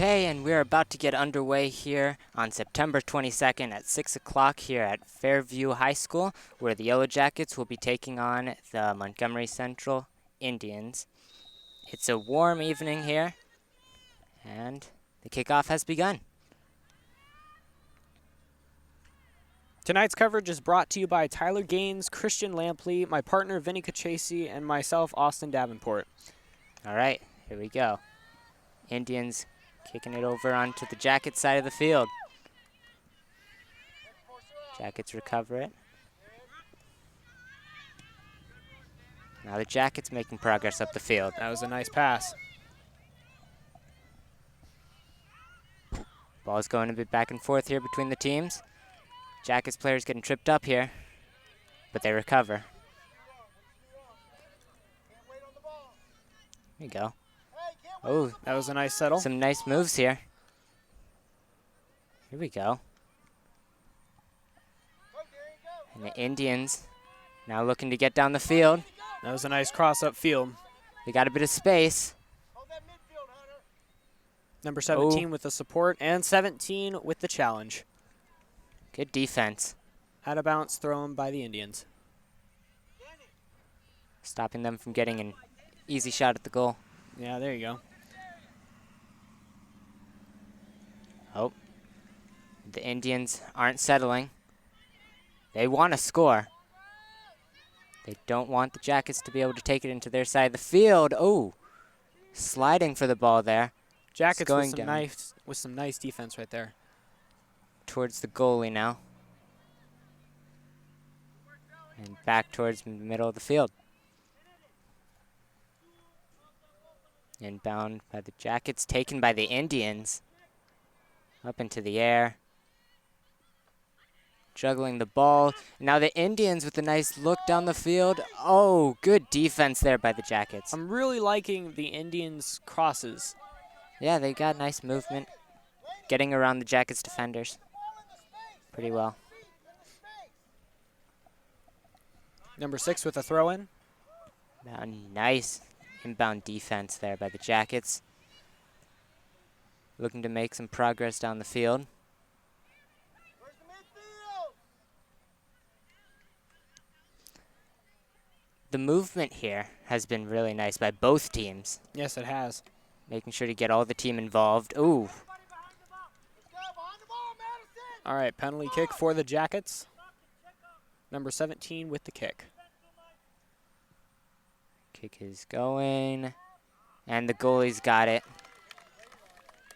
Okay, and we're about to get underway here on September 22nd at 6 o'clock here at Fairview High School, where the Yellow Jackets will be taking on the Montgomery Central Indians. It's a warm evening here, and the kickoff has begun. Tonight's coverage is brought to you by Tyler Gaines, Christian Lampley, my partner Vinny Cachesi, and myself, Austin Davenport. All right, here we go. Indians kicking it over onto the Jackets side of the field. Jackets recover it. Now the Jackets making progress up the field. That was a nice pass. Ball's going a bit back and forth here between the teams. Jackets players getting tripped up here, but they recover. There you go. Oh, that was a nice settle. Some nice moves here. Here we go. And the Indians now looking to get down the field. That was a nice cross up field. They got a bit of space. Number 17 with the support and 17 with the challenge. Good defense. Out of bounds thrown by the Indians. Stopping them from getting an easy shot at the goal. Yeah, there you go. Oh, the Indians aren't settling. They want to score. They don't want the Jackets to be able to take it into their side of the field. Oh, sliding for the ball there. Jackets going with some nice defense right there. Towards the goalie now. And back towards the middle of the field. Inbound by the Jackets, taken by the Indians. Up into the air. Juggling the ball. Now the Indians with a nice look down the field. Oh, good defense there by the Jackets. I'm really liking the Indians' crosses. Yeah, they got nice movement. Getting around the Jackets defenders pretty well. Number 6 with a throw-in. Now, nice inbound defense there by the Jackets. Looking to make some progress down the field. The movement here has been really nice by both teams. Yes, it has. Making sure to get all the team involved. Ooh. All right, penalty kick for the Jackets. Number 17 with the kick. Kick is going. And the goalie's got it.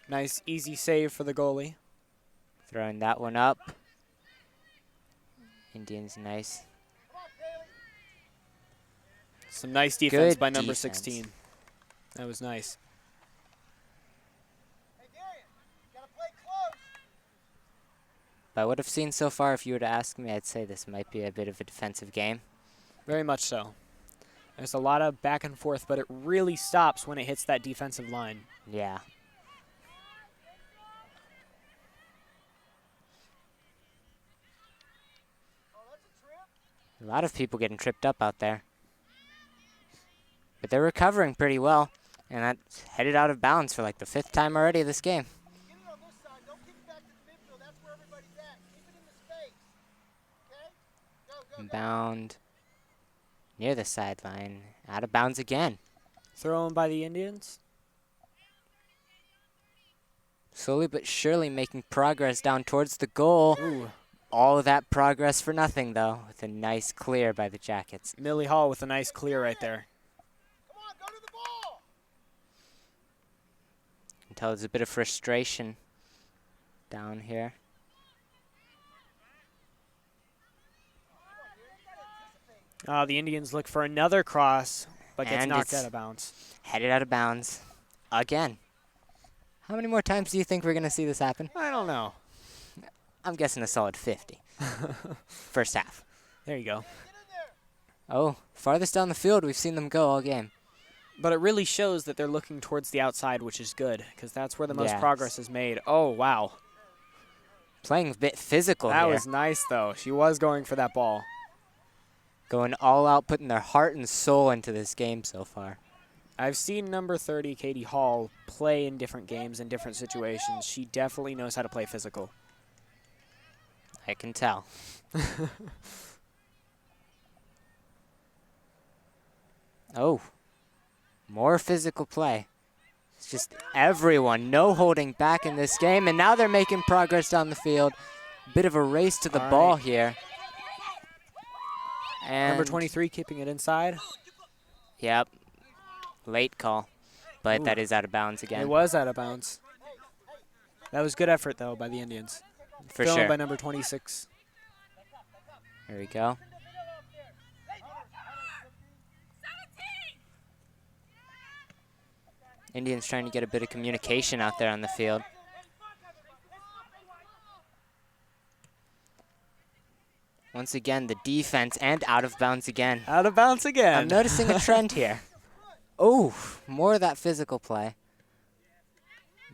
Nice, easy save for the goalie. Throwing that one up. Indians nice. Some nice defense Good by number defense. 16. That was nice. By what I've seen so far, if you were to ask me, I'd say this might be a bit of a defensive game. Very much so. There's a lot of back and forth, but it really stops when it hits that defensive line. Yeah. A lot of people getting tripped up out there. But they're recovering pretty well. And that's headed out of bounds for like the 5th time already this game. Bound near the sideline. Out of bounds again. Thrown by the Indians. Slowly but surely making progress down towards the goal. Ooh. All of that progress for nothing, though, with a nice clear by the Jackets. Millie Hall with a nice clear right there. Come on, go to the ball. Until there's a bit of frustration down here. The Indians look for another cross, but gets And knocked it's out of bounds. Headed out of bounds again. How many more times do you think we're going to see this happen? I don't know. I'm guessing a solid 50. First half. There you go. Oh, farthest down the field, we've seen them go all game. But it really shows that they're looking towards the outside, which is good, because that's where the most Yes. progress is made. Oh, wow. Playing a bit physical That here. was nice, though. She was going for that ball. Going all out, putting their heart and soul into this game so far. I've seen number 30, Katie Hall, play in different games in different situations. She definitely knows how to play physical. I can tell. Oh, more physical play. It's just everyone, no holding back in this game, and now they're making progress down the field. Bit of a race to the ball here. And Number 23 keeping it inside. Yep, late call, but that is out of bounds again. It was out of bounds. That was good effort, though, by the Indians. For Thrown sure. by number 26. Here we go. Indians trying to get a bit of communication out there on the field. Once again, the defense and out of bounds again. Out of bounds again. I'm noticing a trend here. Oh, more of that physical play.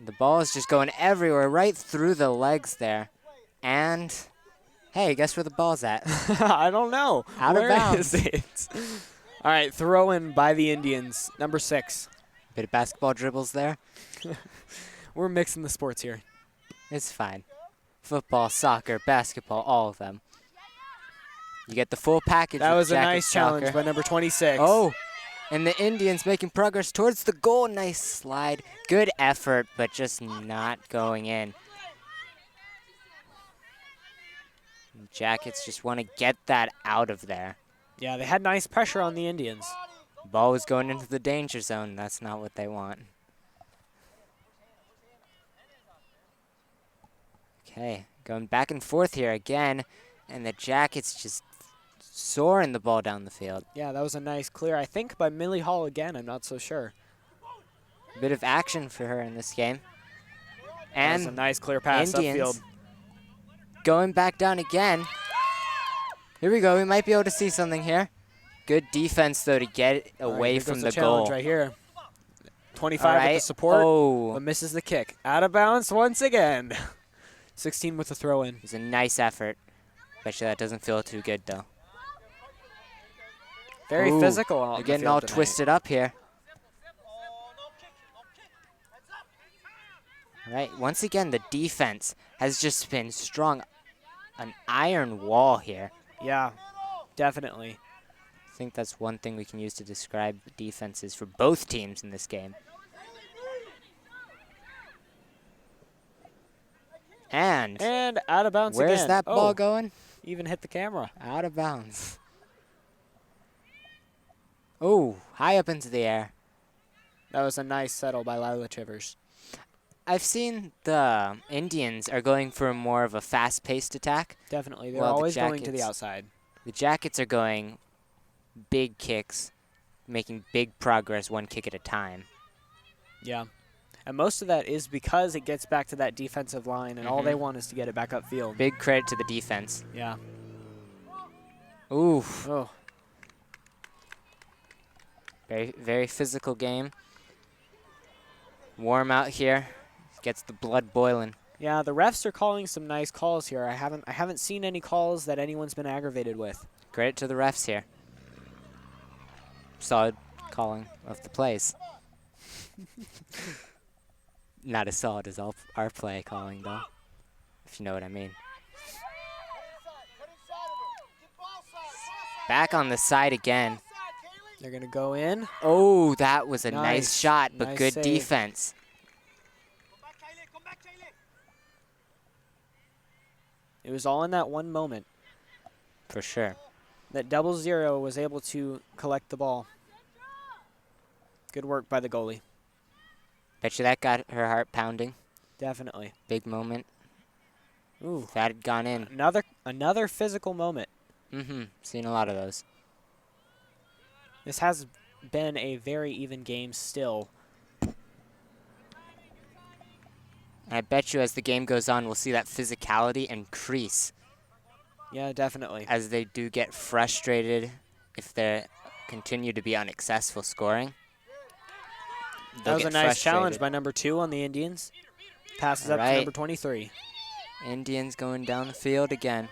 The ball is just going everywhere, right through the legs there. And, hey, guess where the ball's at? I don't know. Out of Where bounds. is it? All right, throw in by the Indians. Number 6. Bit of basketball dribbles there. We're mixing the sports here. It's fine. Football, soccer, basketball, all of them. You get the full package. That with was a Jacket nice challenge soccer. by number 26. Oh, and the Indians making progress towards the goal. Nice slide. Good effort, but just not going in. Jackets just want to get that out of there. Yeah, they had nice pressure on the Indians. Ball was going into the danger zone. That's not what they want. Okay, going back and forth here again, and the Jackets just soaring the ball down the field. Yeah, that was a nice clear, I think, by Millie Hall again. I'm not so sure. A bit of action for her in this game. That was And a nice clear pass Indians upfield. going back down again. Here we go. We might be able to see something here. Good defense, though, to get it All right, away here from goes the challenge goal. right here. 25 All with right. the support, Oh, but misses the kick. Out of bounds once again. 16 with the throw in. it was a nice effort. Bet you that doesn't feel too good, though. Very Ooh, physical on They're the getting field all tonight. twisted up here. All right, once again, the defense has just been strong. An iron wall here. Yeah, definitely. I think that's one thing we can use to describe defenses for both teams in this game. And out of bounds where's again. that ball Oh, going? even hit the camera. Out of bounds. Oh, high up into the air. That was a nice settle by Lila Chivers. I've seen the Indians are going for more of a fast-paced attack. Definitely. They're Well, the always going to the Jackets- outside. The Jackets are going big kicks, making big progress one kick at a time. Yeah. And most of that is because it gets back to that defensive line, and all they Mhm. want is to get it back upfield. Big credit to the defense. Yeah. Oof. Oh, Very, very physical game. Warm out here. Gets the blood boiling. yeah. The refs are calling some nice calls here. I haven't seen any calls that anyone's been aggravated with. Credit to the refs here. Solid calling of the plays. Not as solid as our play calling, though, if you know what I mean. Back on the side again. They're gonna go in. Oh, that was a nice Nice. shot, but Nice good save. defense. It was all in that one moment For sure. that 00 was able to collect the ball. Good work by the goalie. Bet you that got her heart pounding. Definitely. Big moment. Ooh. If that had gone in. Another physical moment. Mm-hmm. Seen a lot of those. This has been a very even game still. And I bet you as the game goes on, we'll see that physicality increase Yeah, definitely. as they do get frustrated if they continue to be unsuccessful scoring. That was a nice challenge by number 2 on the Indians. Passes up to Alright. number 23. Indians going down the field again.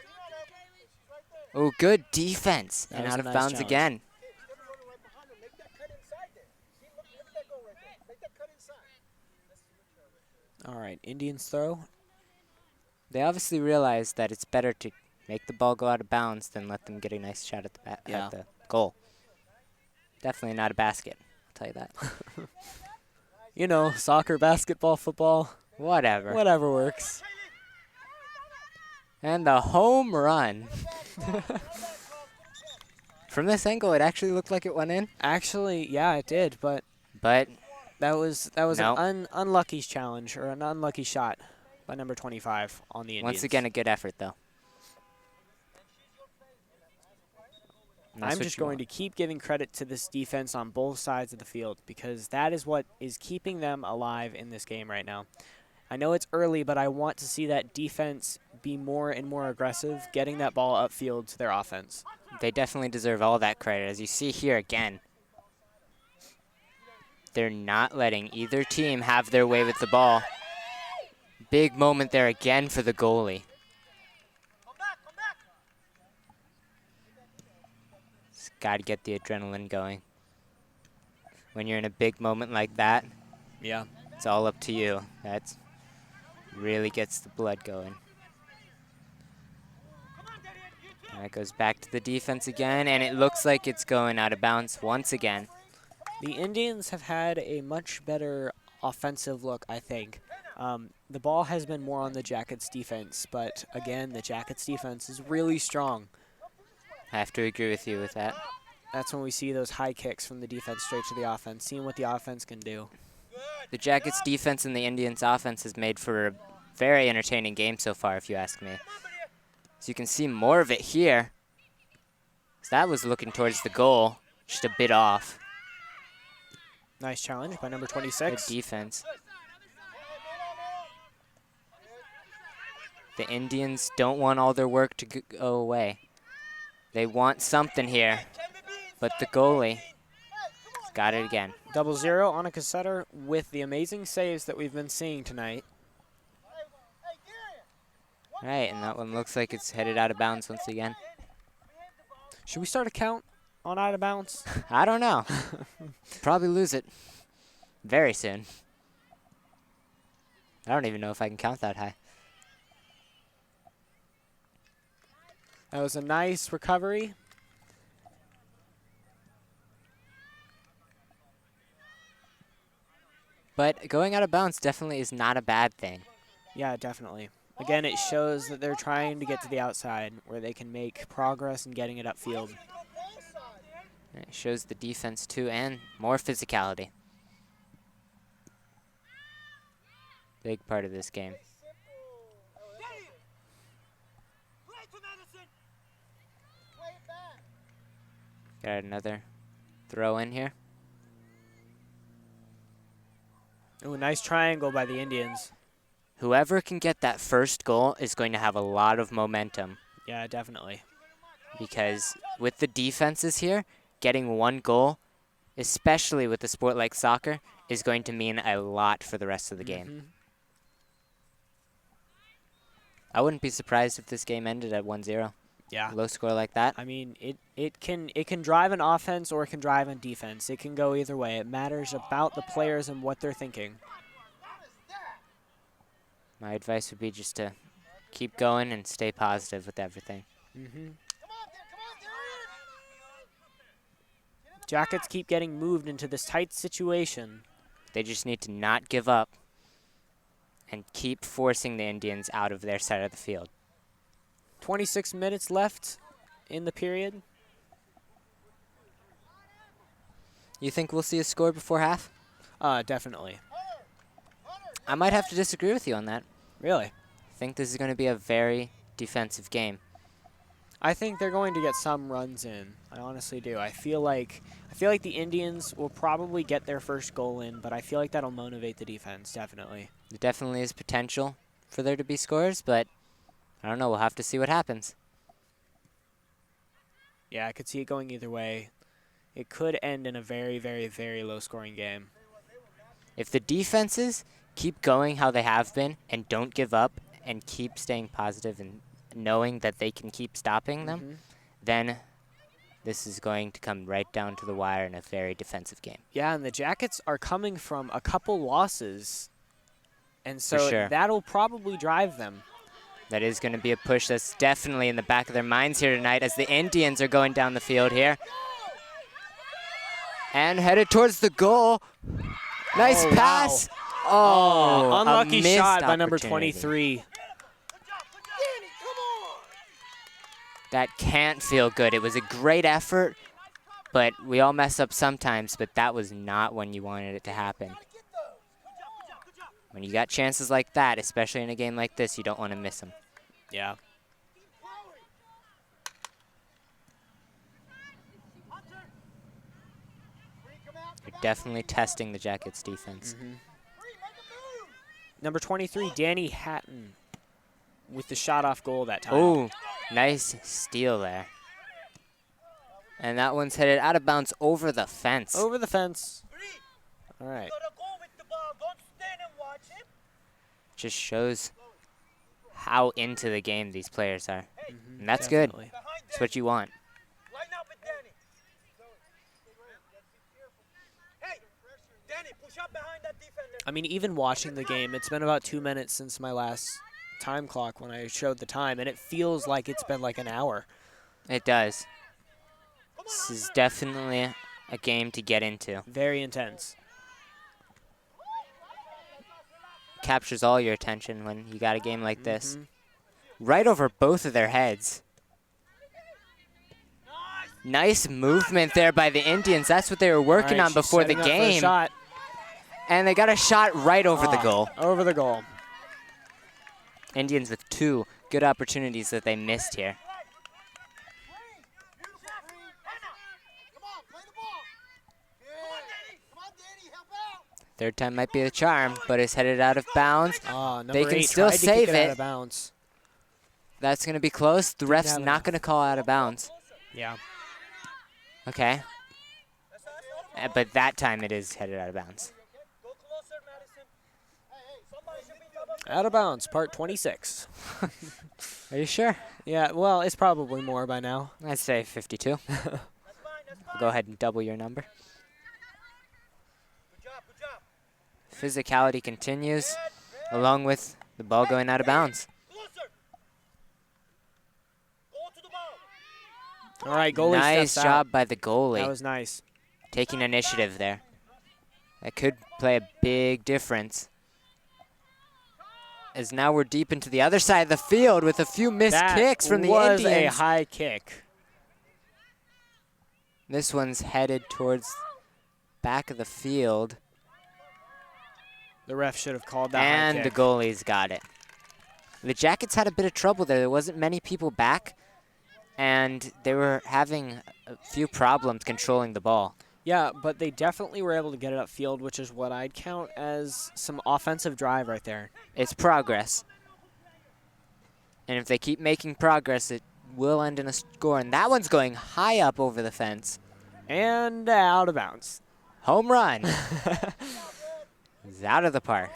Oh, good defense. That And was out a of nice bounds challenge. again. All right, Indians throw. They obviously realize that it's better to make the ball go out of bounds than let them get a nice shot at Yeah. at the goal. Definitely not a basket, I'll tell you that. You know, soccer, basketball, football, Whatever. whatever works. And the home run. From this angle, it actually looked like it went in. Actually, yeah, it did, but But that was No. an unlucky challenge or an unlucky shot by number 25 on the Indians. once again, a good effort, though. And that's I'm what just you going want. to keep giving credit to this defense on both sides of the field because that is what is keeping them alive in this game right now. I know it's early, but I want to see that defense be more and more aggressive, getting that ball upfield to their offense. They definitely deserve all that credit. As you see here again, they're not letting either team have their way with the ball. Big moment there again for the goalie. Just got to get the adrenaline going. When you're in a big moment like that, Yeah. it's all up to you. That really gets the blood going. And that goes back to the defense again, and it looks like it's going out of bounds once again. The Indians have had a much better offensive look, I think. The ball has been more on the Jackets' defense, but again, the Jackets' defense is really strong. I have to agree with you with that. That's when we see those high kicks from the defense straight to the offense, seeing what the offense can do. The Jackets' defense and the Indians' offense has made for a very entertaining game so far, if you ask me. So you can see more of it here. So that was looking towards the goal, just a bit off. Nice challenge by number Good 26. defense. The Indians don't want all their work to go away. They want something here, but the goalie has got it again. 0-0 on a cassetter with the amazing saves that we've been seeing tonight. Right, and that one looks like it's headed out of bounds once again. Should we start a count on out of bounds? I don't know. Probably lose it very soon. I don't even know if I can count that high. That was a nice recovery. But going out of bounds definitely is not a bad thing. Yeah, definitely. Again, it shows that they're trying to get to the outside where they can make progress in getting it upfield. And it shows the defense too, and more physicality. Big part of this game. Got another throw in here. Ooh, nice triangle by the Indians. Whoever can get that first goal is going to have a lot of momentum, Yeah, definitely. because with the defenses here, getting one goal, especially with a sport like soccer, is going to mean a lot for the rest of the game. I wouldn't be surprised if this game ended at 1-0. Yeah. Low score like that. I mean, it can drive an offense or it can drive an defense. It can go either way. It matters about the players and what they're thinking. My advice would be just to keep going and stay positive with everything. Jackets keep getting moved into this tight situation. They just need to not give up and keep forcing the Indians out of their side of the field. 26 minutes left in the period. You think we'll see a score before half? Definitely. I might have to disagree with you on that. Really? I think this is going to be a very defensive game. I think they're going to get some runs in. I honestly do. I feel like the Indians will probably get their first goal in, but I feel like that'll motivate the defense, definitely. There definitely is potential for there to be scores, but I don't know. We'll have to see what happens. Yeah, I could see it going either way. It could end in a very, very, very low-scoring game. If the defenses keep going how they have been and don't give up and keep staying positive and knowing that they can keep stopping them, then this is going to come right down to the wire in a very defensive game. Yeah, and the Jackets are coming from a couple losses, And For so sure. that'll probably drive them. That is going to be a push that's definitely in the back of their minds here tonight as the Indians are going down the field here. And headed towards the goal. Nice Oh, pass. wow. Oh, a unlucky missed shot by number opportunity. 23. That can't feel good. It was a great effort, but we all mess up sometimes, but that was not when you wanted it to happen. When you got chances like that, especially in a game like this, you don't want to miss them. Yeah. You're definitely testing the Jackets defense. Number 23, Danny Hatton, with the shot off goal that time. Oh, nice steal there. And that one's headed out of bounds over the fence. Over the fence. All right. Just shows how into the game these players are. And that's good. Definitely. That's what you want. I mean, even watching the game, it's been about 2 minutes since my last time clock when I showed the time, and it feels like it's been like an hour. It does. This is definitely a game to get into. Very intense. Captures all your attention when you got a game like this. Right over both of their heads. Nice movement there by the Indians. That's what they were working on before the game. Shot. And they got a shot right over the goal. Over the goal. Indians with 2 good opportunities that they missed here. Third time might be the charm, but it's headed out of bounds. They can still save it. Out of bounds. That's going to be close. The ref's not going to call out of bounds. Yeah. Okay. But that time it is headed out of bounds. Out of bounds, part 26. Are you sure? Yeah, well, it's probably more by now. I'd say 52. Go ahead and double your number. Physicality continues, along with the ball going out of bounds. All right, goalie Nice steps job out. by the goalie. That was nice. Taking initiative there. That could play a big difference. As now we're deep into the other side of the field with a few missed kicks from the Indians. That was a high kick. This one's headed towards back of the field. The ref should have called that high And kick. the goalie's got it. The Jackets had a bit of trouble there. There wasn't many people back, and they were having a few problems controlling the ball. Yeah, but they definitely were able to get it upfield, which is what I'd count as some offensive drive right there. It's progress. And if they keep making progress, it will end in a score. And that one's going high up over the fence. And out of bounds. Home run. It's out of the park.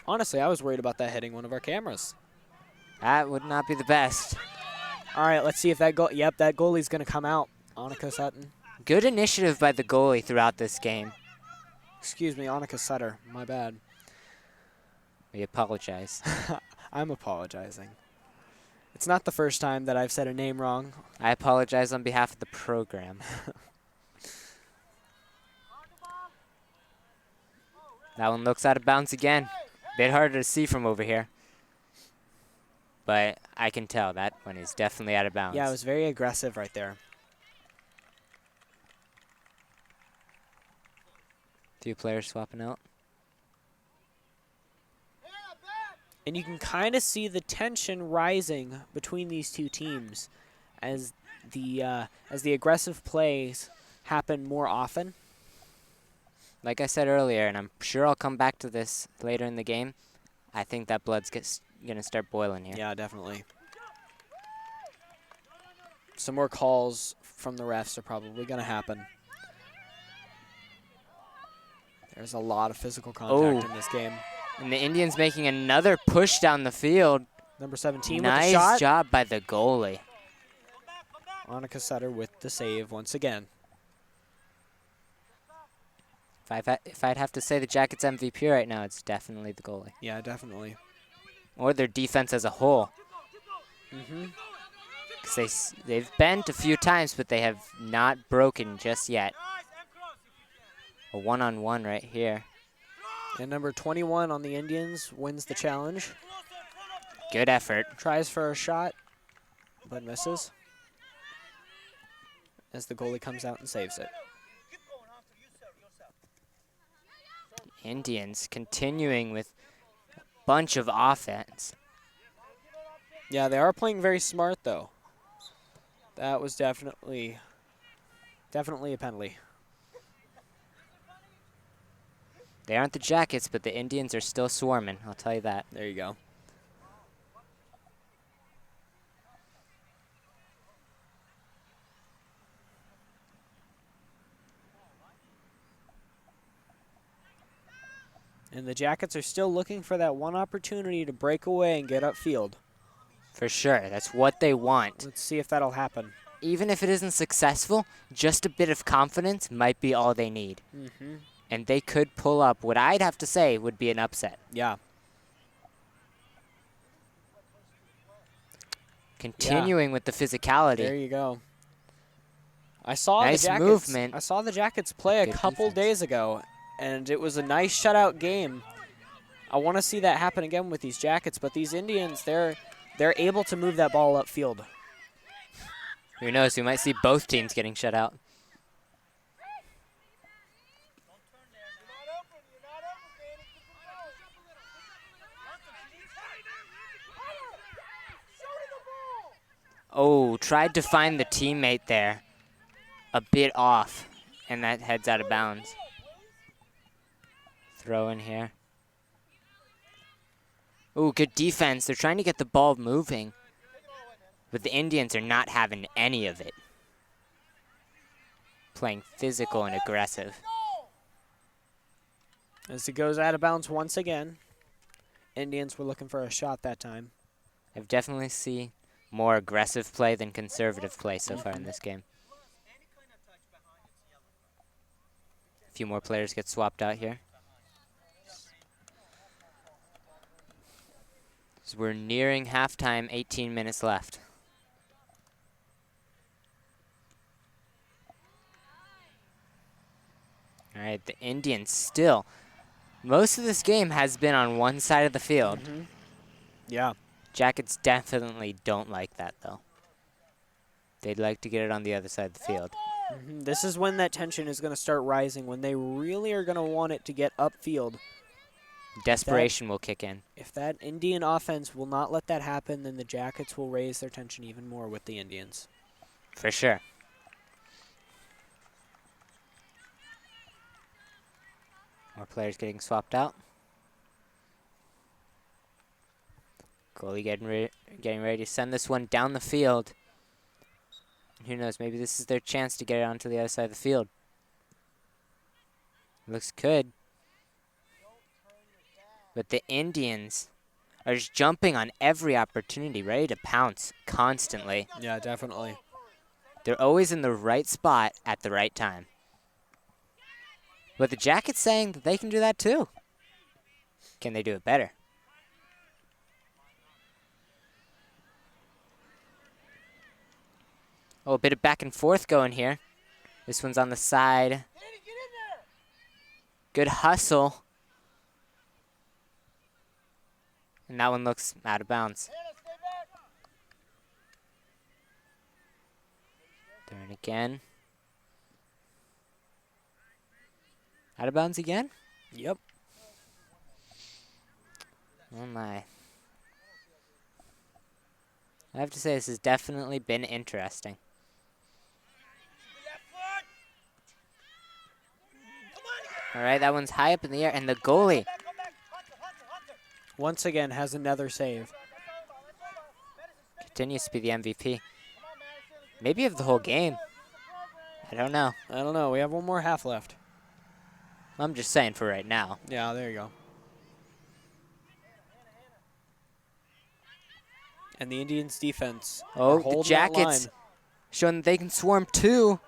Honestly, I was worried about that hitting one of our cameras. That would not be the best. All right, let's see if that goal. Yep, that goalie's going to come out. Annika Sutton. Good initiative by the goalie throughout this game. Excuse me, Annika Sutter. My bad. We apologize. I'm apologizing. It's not the first time that I've said a name wrong. I apologize on behalf of the program. That one looks out of bounds again. Bit harder to see from over here. But I can tell that one is definitely out of bounds. Yeah, it was very aggressive right there. Two players swapping out. And you can kind of see the tension rising between these two teams as the aggressive plays happen more often. Like I said earlier, and I'm sure I'll come back to this later in the game, I think that blood's going to start boiling here. Yeah, definitely. Some more calls from the refs are probably going to happen. There's a lot of physical contact in this game. And the Indians making another push down the field. Number 17 with the shot. Nice job by the goalie. Annika Sutter with the save once again. If I'd have to say the Jackets MVP right now, it's definitely the goalie. Yeah, definitely. Or their defense as a whole. Mm-hmm. 'Cause they've bent a few times, but they have not broken just yet. A one-on-one right here. And number 21 on the Indians wins the challenge. Good effort. Tries for a shot, but misses. As the goalie comes out and saves it. Indians continuing with a bunch of offense. Yeah, they are playing very smart, though. That was definitely a penalty. They aren't the Jackets, but the Indians are still swarming, I'll tell you that. There you go. And the Jackets are still looking for that one opportunity to break away and get upfield. For sure, that's what they want. Let's see if that'll happen. Even if it isn't successful, just a bit of confidence might be all they need. Mm-hmm. And they could pull up what I'd have to say would be an upset. Yeah. Continuing with the physicality. There you go. I saw Nice the Jackets. movement. I saw the Jackets play a Good couple defense. days ago, and it was a nice shutout game. I want to see that happen again with these Jackets, but these Indians, they're able to move that ball upfield. Who knows? We might see both teams getting shut out. Oh, tried to find the teammate there. A bit off, and that heads out of bounds. Throw in here. Oh, good defense. They're trying to get the ball moving, but the Indians are not having any of it. Playing physical and aggressive. As it goes out of bounds once again. Indians were looking for a shot that time. I've definitely seen more aggressive play than conservative play so far in this game. A few more players get swapped out here. So we're nearing halftime, 18 minutes left. All right, the Indians still. Most of this game has been on one side of the field. Mm-hmm. Yeah. Jackets definitely don't like that, though. They'd like to get it on the other side of the field. Mm-hmm. This is when that tension is going to start rising, when they really are going to want it to get upfield. Desperation will kick in. If that Indian offense will not let that happen, then the Jackets will raise their tension even more with the Indians. For sure. More players getting swapped out. Goalie getting ready to send this one down the field. Who knows, maybe this is their chance to get it onto the other side of the field. Looks good. But the Indians are just jumping on every opportunity, ready to pounce constantly. Yeah, definitely. They're always in the right spot at the right time. But the Jackets saying that they can do that too. Can they do it better? Oh, a bit of back and forth going here. This one's on the side. Good hustle. And that one looks out of bounds. Turn again. Out of bounds again? Yep. Oh my. I have to say, this has definitely been interesting. All right, that one's high up in the air, and the goalie. Once again has another save. Continues to be the MVP. Maybe of the whole game. I don't know. I don't know. We have one more half left. I'm just saying for right now. Yeah, there you go. And the Indians' defense. Oh, the Jackets showing that they can swarm too.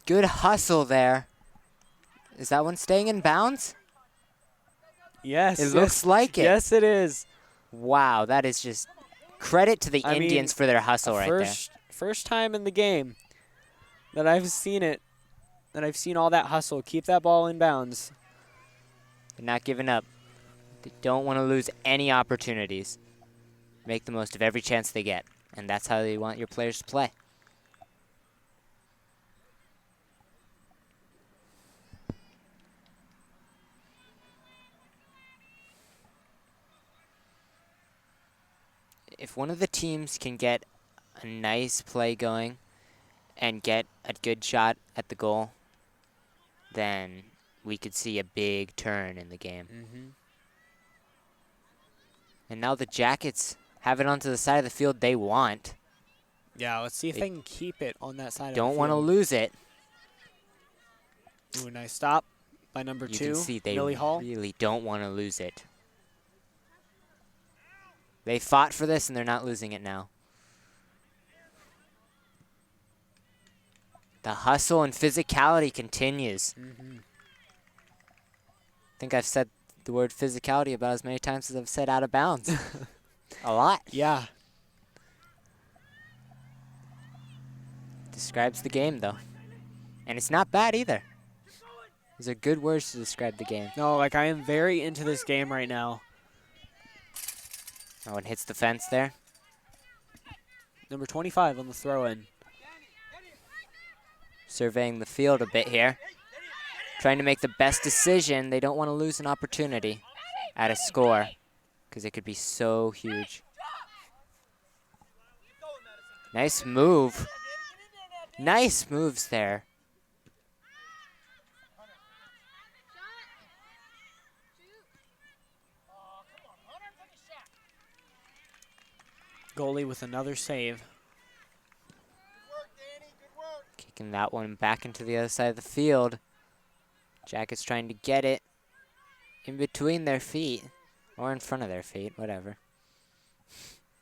Good hustle there. Is that one staying in bounds? Yes. It looks like it. Yes, it is. Wow, that is just credit to the I mean, Indians for their hustle right there. First time in the game that I've seen it, that I've seen all that hustle. Keep that ball in bounds. They're not giving up. They don't want to lose any opportunities. Make the most of every chance they get. And that's how you want your players to play. If one of the teams can get a nice play going and get a good shot at the goal, then we could see a big turn in the game. And now the Jackets have it onto the side of the field they want. Yeah, let's see if they can keep it on that side of the Don't field. want to lose it. Ooh, nice stop by number You 2, can see they Millie Hall. really don't want to lose it. They fought for this, and they're not losing it now. The hustle and physicality continues. I think I've said the word physicality about as many times as I've said out of bounds. A lot. Yeah. Describes the game, though. And it's not bad either. These are good words to describe the game. No, like I am very into this game right now. Oh, and hits the fence there. Number 25 on the throw-in. Surveying the field a bit here. Trying to make the best decision. They don't want to lose an opportunity at a score because it could be so huge. Nice move. Nice moves there. Goalie with another save. Kicking that one back into the other side of the field. Jackets trying to get it in between their feet or in front of their feet, whatever.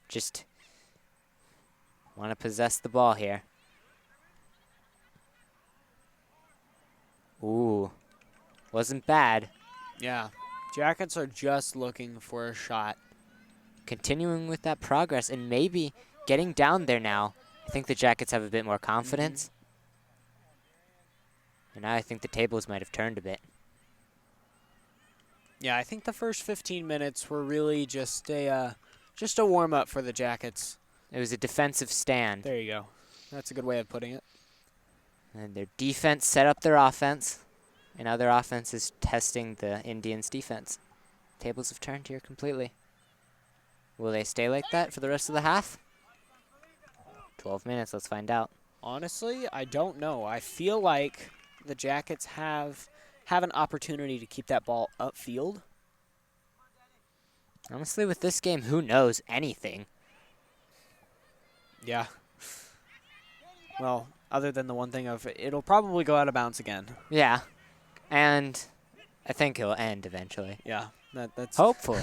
Just want to possess the ball here. Ooh, wasn't bad. Yeah. Jackets are just looking for a shot. Continuing with that progress and maybe getting down there now. I think the Jackets have a bit more confidence. And now I think the tables might have turned a bit. Yeah, I think the first 15 minutes were really just a warm-up for the Jackets. It was a defensive stand. There you go. That's a good way of putting it. And their defense set up their offense. And now their offense is testing the Indians' defense. Tables have turned here completely. Will they stay like that for the rest of the half? 12 minutes, let's find out. Honestly, I don't know. I feel like the Jackets have an opportunity to keep that ball upfield. Honestly, with this game, who knows anything? Yeah. Well, other than the one thing of it'll probably go out of bounds again. Yeah. And I think it'll end eventually. Yeah, that's hopefully.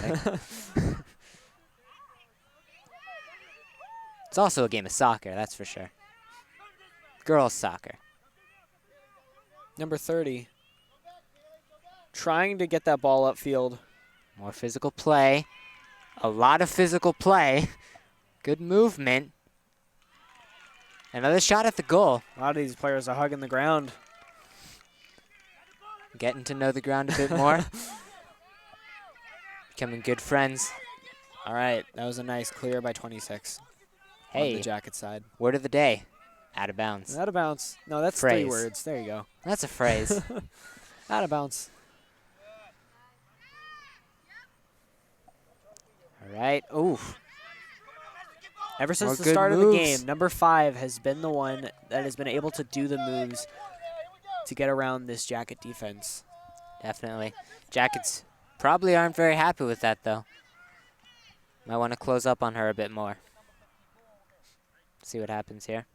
It's also a game of soccer, that's for sure. Girls soccer. Number 30. Trying to get that ball upfield. More physical play. A lot of physical play. Good movement. Another shot at the goal. A lot of these players are hugging the ground. Getting to know the ground a bit more. Becoming good friends. All right, that was a nice clear by 26. Hey, on the Jacket side. Word of the day. Out of bounds. Out of bounds. No, that's Phrase. 3 words. There you go. That's a phrase. Out of bounds. All right. Ooh. Ever since More the good start of the moves. game, number 5 has been the one that has been able to do the moves to get around this Jacket defense. Definitely. Jackets probably aren't very happy with that, though. Might want to close up on her a bit more. See what happens here.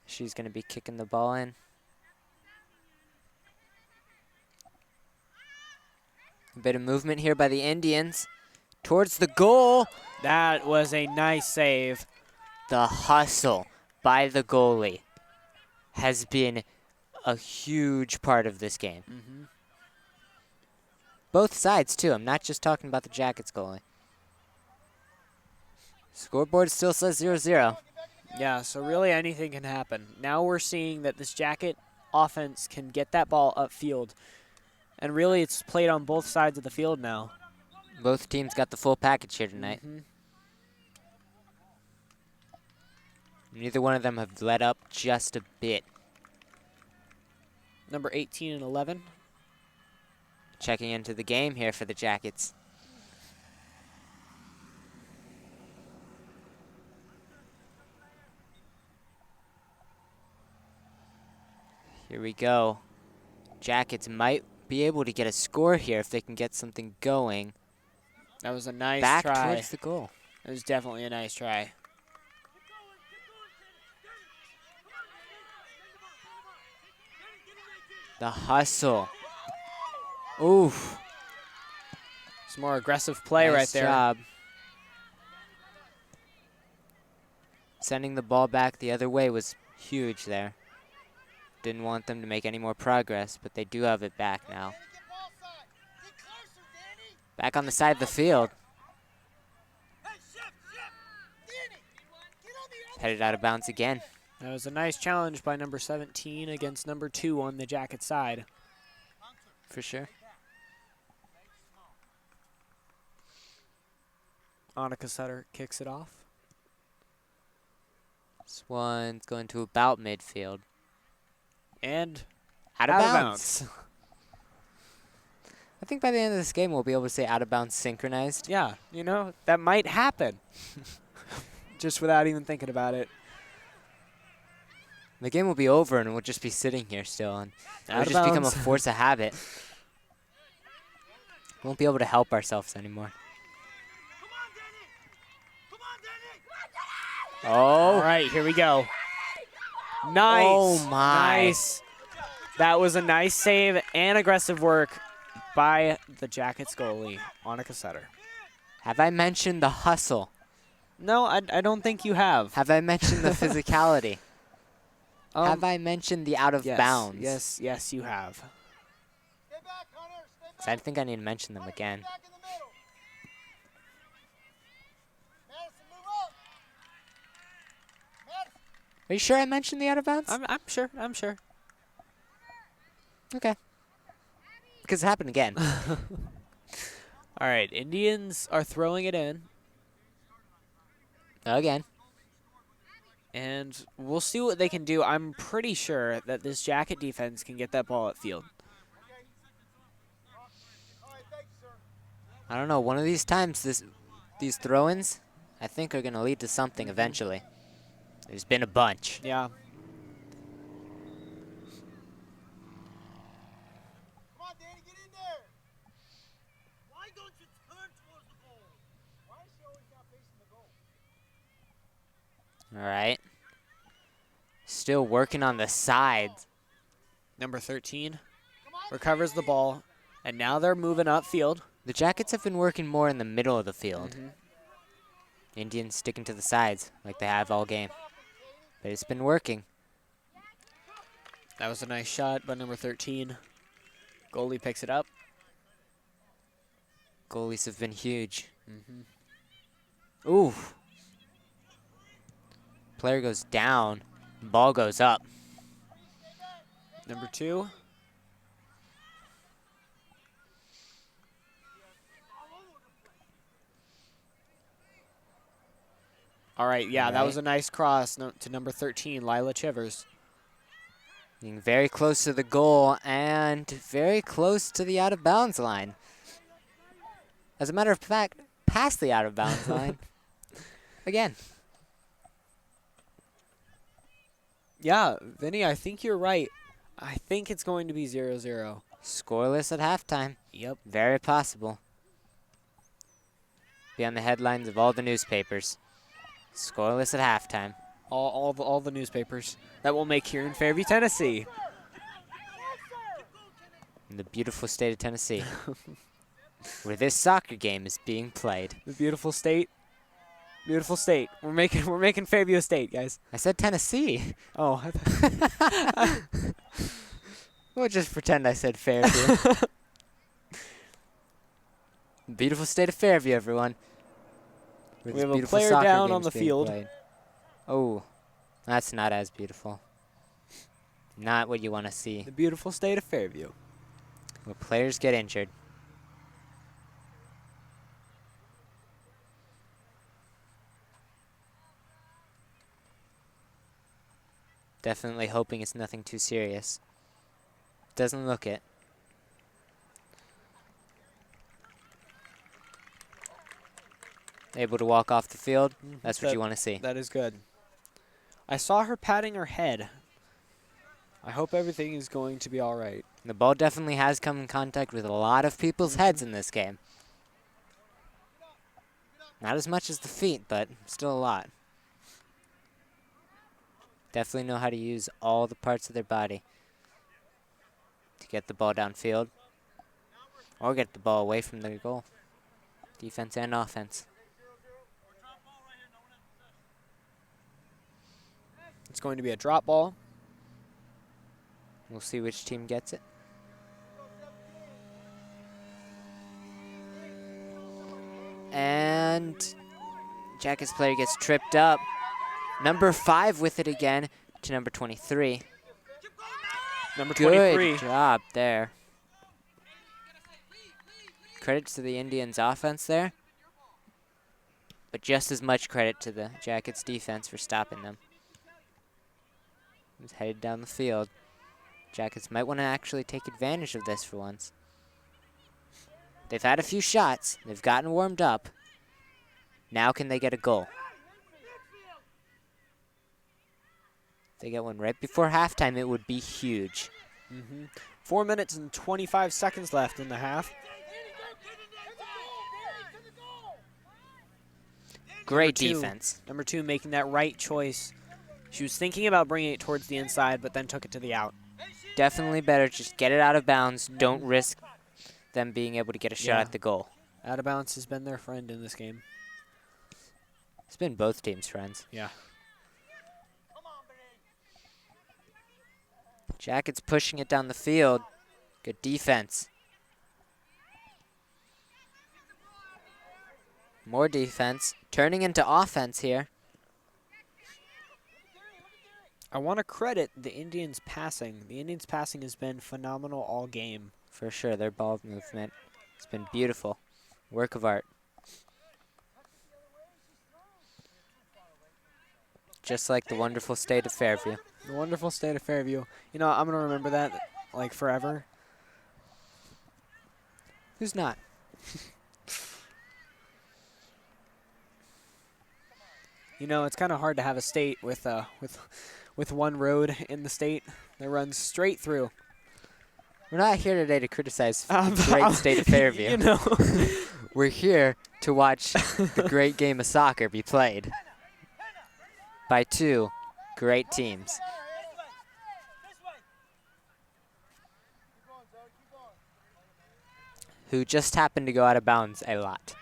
She's going to be kicking the ball in. A bit of movement here by the Indians. Towards the goal. That was a nice save. The hustle by the goalie has been a huge part of this game. Mm-hmm. Both sides, too. I'm not just talking about the Jackets goalie. Scoreboard still says 0-0. Yeah, so really anything can happen. Now we're seeing that this Jacket offense can get that ball upfield. And really it's played on both sides of the field now. Both teams got the full package here tonight. Mm-hmm. Neither one of them have let up just a bit. Number 18 and 11. Checking into the game here for the Jackets. Here we go. Jackets might be able to get a score here if they can get something going. That was a nice Back try. towards the goal. It was definitely a nice try. The hustle. Oof. Some more aggressive play Nice right there. job. Sending the ball back the other way was huge there. Didn't want them to make any more progress, but they do have it back now. Back on the side of the field. Headed out of bounds again. That was a nice challenge by number 17 against number 2 on the Jacket side. For sure. Annika Sutter kicks it off. This one's going to about midfield. And Out of out of bounds. I think by the end of this game, we'll be able to say out of bounds synchronized. yeah, you know, that might happen. Just without even thinking about it. The game will be over and we'll just be sitting here still. And it'll Out of just become a bounds. force of habit. Won't be able to help ourselves anymore. All right, here we go. Nice. Oh, my. Nice. That was a nice save and aggressive work by the Jackets goalie, Annika Sutter. Have I mentioned the hustle? No, I don't think you have. Have I mentioned the physicality? Have Um, I mentioned the out of yes, bounds? Yes, you have. Stay back, Hunter. Stay back. 'Cause I think I need to mention them again. Back in the middle. Madison, move up. Madison. Are you sure I mentioned the out of bounds? I'm sure. I'm sure. Okay. Because it happened again. All right, Indians are throwing it in, Again. and we'll see what they can do. I'm pretty sure that this Jacket defense can get that ball at field. All right, thank you, sir. I don't know. One of these times, these throw-ins, I think are going to lead to something eventually. There's been a bunch. Yeah. Come on, Danny, get in there. Why don't you turn towards the goal? Why is she always not facing the goal? All right. Still working on the sides. Number 13 Come on, recovers the ball, and now they're moving upfield. The Jackets have been working more in the middle of the field. Mhm. Indians sticking to the sides like they have all game. But it's been working. That was a nice shot by number 13. Goalie picks it up. Goalies have been huge. Mm-hmm. Ooh. Player goes down. Ball goes up. Number 2. All right, yeah, that Alright. was a nice cross to number 13, Lila Chivers. Being very close to the goal and very close to the out of bounds line. As a matter of fact, past the out of bounds line. Again. Yeah, Vinny, I think you're right. I think it's going to be 0-0. Scoreless at halftime. Yep. Very possible. Be on the headlines of all the newspapers. Scoreless at halftime. All the newspapers that will make here in Fairview, Tennessee. In the beautiful state of Tennessee. Where this soccer game is being played. The beautiful state. Beautiful state. We're making Fairview a state, guys. I said Tennessee. Oh. We'll just pretend I said Fairview. Beautiful state of Fairview, everyone. Where We this have a beautiful player soccer down game on is the being field. played. Oh, that's not as beautiful. Not what you want to see. The beautiful state of Fairview. Where players get injured. Definitely hoping it's nothing too serious. Doesn't look it. Able to walk off the field. That's what you want to see. That is good. I saw her patting her head. I hope everything is going to be all right. The ball definitely has come in contact with a lot of people's heads in this game. Not as much as the feet, but still a lot. Definitely know how to use all the parts of their body to get the ball downfield or get the ball away from their goal. Defense and offense. It's going to be a drop ball. We'll see which team gets it. And Jackets player gets tripped up. Number 5 with it again to number 23. Number 23. Good job there. Credit to the Indians offense there. But just as much credit to the Jackets defense for stopping them. He's headed down the field. Jackets might want to actually take advantage of this for once. They've had a few shots. They've gotten warmed up. Now can they get a goal? If they get one right before halftime, it would be huge. 4 minutes and 25 seconds left in the half. Great Number 2. defense. Number 2 making that right choice. She was thinking about bringing it towards the inside, but then took it to the out. Definitely better. Just get it out of bounds. Don't risk them being able to get a shot Yeah. at the goal. Out of bounds has been their friend in this game. It's been both teams' friends. Yeah. Jackets pushing it down the field. Good defense. More defense. Turning into offense here. I want to credit the Indians' passing. The Indians' passing has been phenomenal all game. For sure, their ball movement has been beautiful. Work of art. Just like the wonderful state of Fairview. The wonderful state of Fairview. You know, I'm going to remember that, like, forever. Who's not? You know, it's kind of hard to have a state with one road in the state that runs straight through. We're not here today to criticize the great state of Fairview. You know. We're here to watch the great game of soccer be played by two great teams. Who just happened to go out of bounds a lot.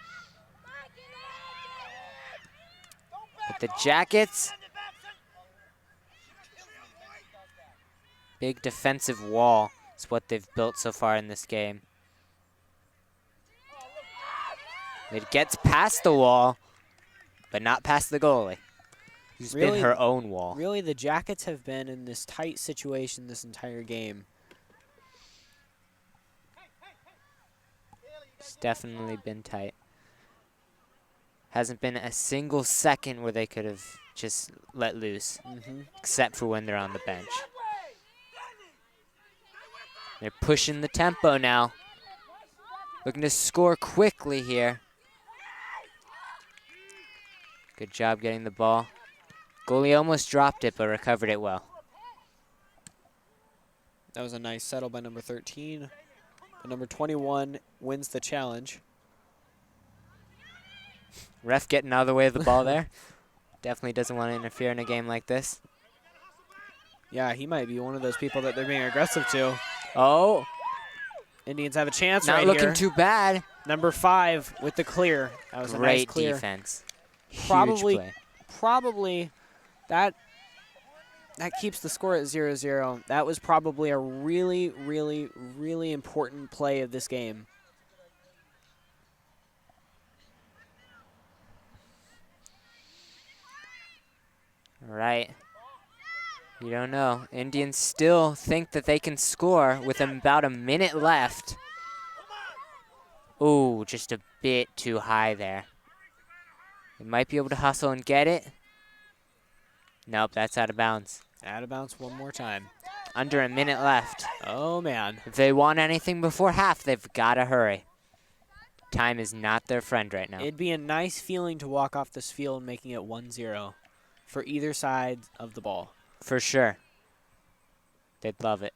But the Jackets, big defensive wall is what they've built so far in this game. It gets past the wall, but not past the goalie, who's been her own wall. Really, the Jackets have been in this tight situation this entire game. It's definitely been tight. Hasn't been a single second where they could have just let loose, except for when they're on the bench. They're pushing the tempo now. Looking to score quickly here. Good job getting the ball. Goalie almost dropped it, but recovered it well. That was a nice settle by number 13. But number 21 wins the challenge. Ref getting out of the way of the ball there. Definitely doesn't want to interfere in a game like this. Yeah, he might be one of those people that they're being aggressive to. Oh, Indians have a chance not right looking here. too bad. Number 5 with the clear. That was a nice Great clear. defense. Probably, Huge play. probably that that keeps the score at 0-0. That was probably a really, really, really important play of this game. All right. You don't know. Indians still think that they can score with about a minute left. Ooh, just a bit too high there. They might be able to hustle and get it. Nope, that's out of bounds. Out of bounds one more time. Under a minute left. Oh, man. If they want anything before half, they've got to hurry. Time is not their friend right now. It'd be a nice feeling to walk off this field making it 1-0 for either side of the ball. For sure. They'd love it.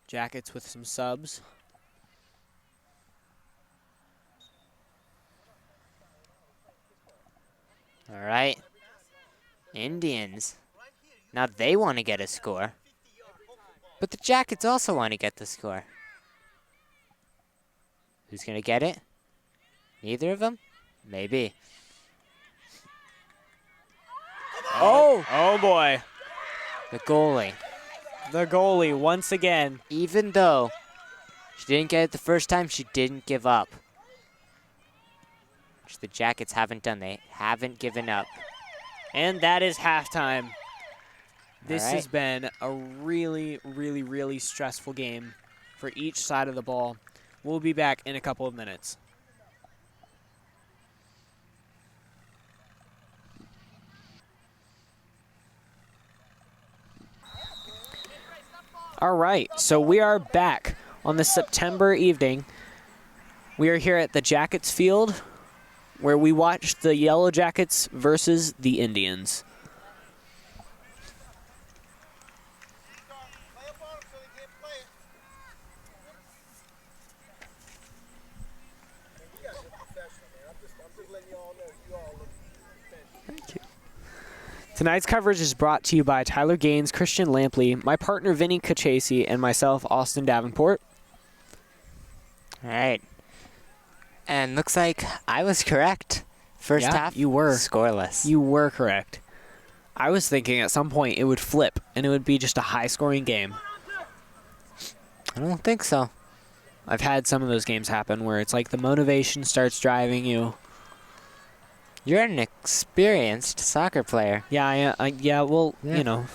Jackets with some subs. All right. Indians. Now they want to get a score. But the Jackets also want to get the score. Who's going to get it? Neither of them? Maybe. Oh boy. The goalie. The goalie once again. Even though she didn't get it the first time, she didn't give up. Which the Jackets haven't done. They haven't given up. And that is halftime. This All right. has been a really, really, really stressful game for each side of the ball. We'll be back in a couple of minutes. All right, so we are back on this September evening. We are here at the Jackets field where we watched the Yellow Jackets versus the Indians. Play up on them so they can't play it. Man, you guys are professional, man. I'm just letting you all know you all look professional. Thank you. Tonight's coverage is brought to you by Tyler Gaines, Christian Lampley, my partner Vinny Kachase, and myself, Austin Davenport. All right. And looks like I was correct. First half, you were. scoreless. You were correct. I was thinking at some point it would flip, and it would be just a high-scoring game. I don't think so. I've had some of those games happen where it's like the motivation starts driving you. You're an experienced soccer player. Yeah, Yeah. you know,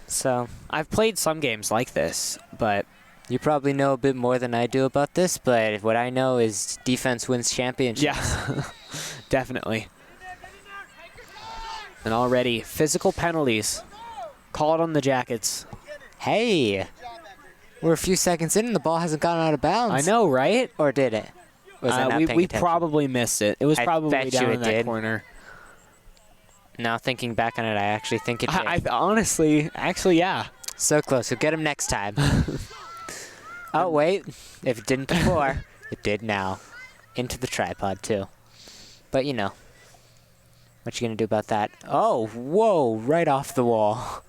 So I've played some games like this, but you probably know a bit more than I do about this, but what I know is defense wins championships. yeah, definitely. And already, physical penalties called on the Jackets. Hey, we're a few seconds in and the ball hasn't gone out of bounds. I know, right? Or did it? Was I not paying we attention? probably missed it. It was I probably bet you down it in that did. corner. Now thinking back on it, I actually think it did. I honestly, yeah. So close. We'll get him next time. Oh, wait. If it didn't before, it did now. Into the tripod, too. But, you know. What you going to do about that? Oh, whoa. Right off the wall.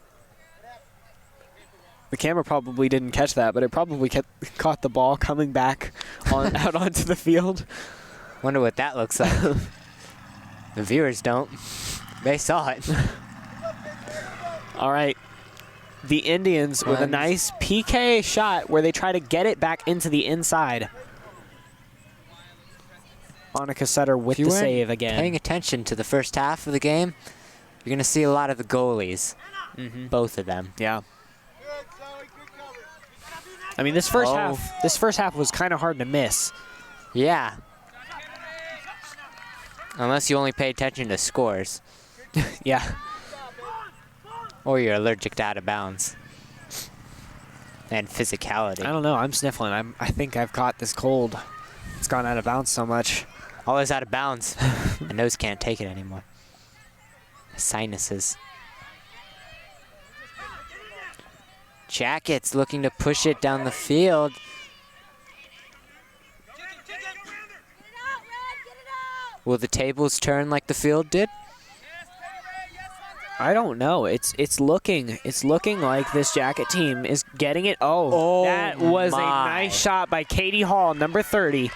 The camera probably didn't catch that, but it probably caught the ball coming back out onto the field. Wonder what that looks like. The viewers don't. They saw it. All right. The Indians with a nice PK shot where they try to get it back into the inside. Annika Sutter with the save again. Paying attention to the first half of the game, you're going to see a lot of the goalies. Both of them. Yeah. Good, Zoe. Good coverage. I mean, this first half was kind of hard to miss. Yeah. Unless you only pay attention to scores. Yeah. Or you're allergic to out of bounds. And physicality. I don't know. I'm sniffling. I think I've caught this cold. It's gone out of bounds so much. Always out of bounds. My nose can't take it anymore. Sinuses. Jackets looking to push it down the field. Will the tables turn like the field did? I don't know. It's looking like this Jacket team is getting it. That was a my. nice shot by Katie Hall, number 30.